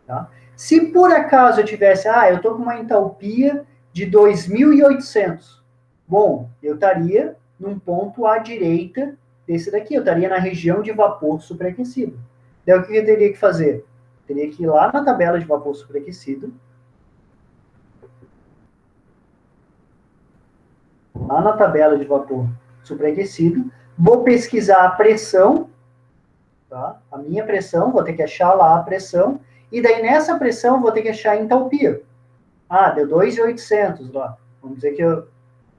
Tá? Se por acaso eu tivesse, eu estou com uma entalpia de 2.800, bom, eu estaria num ponto à direita desse daqui, eu estaria na região de vapor superaquecido. Daí o que eu teria que fazer? Eu teria que ir lá na tabela de vapor superaquecido, lá na tabela de vapor superaquecido, vou pesquisar a pressão, tá? A minha pressão, vou ter que achar lá a pressão, e daí nessa pressão eu vou ter que achar a entalpia. Deu 2.800 lá. Vamos dizer que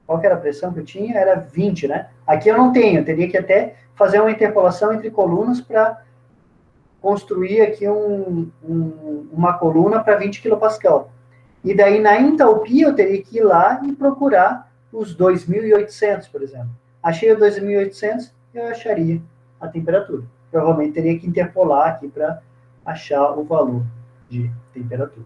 qual que era a pressão que eu tinha? Era 20, né? Aqui eu não tenho, eu teria que até fazer uma interpolação entre colunas para construir aqui uma coluna para 20 kPa. E daí na entalpia eu teria que ir lá e procurar os 2.800, por exemplo. Achei o 2.800, eu acharia a temperatura. Provavelmente teria que interpolar aqui para achar o valor de temperatura.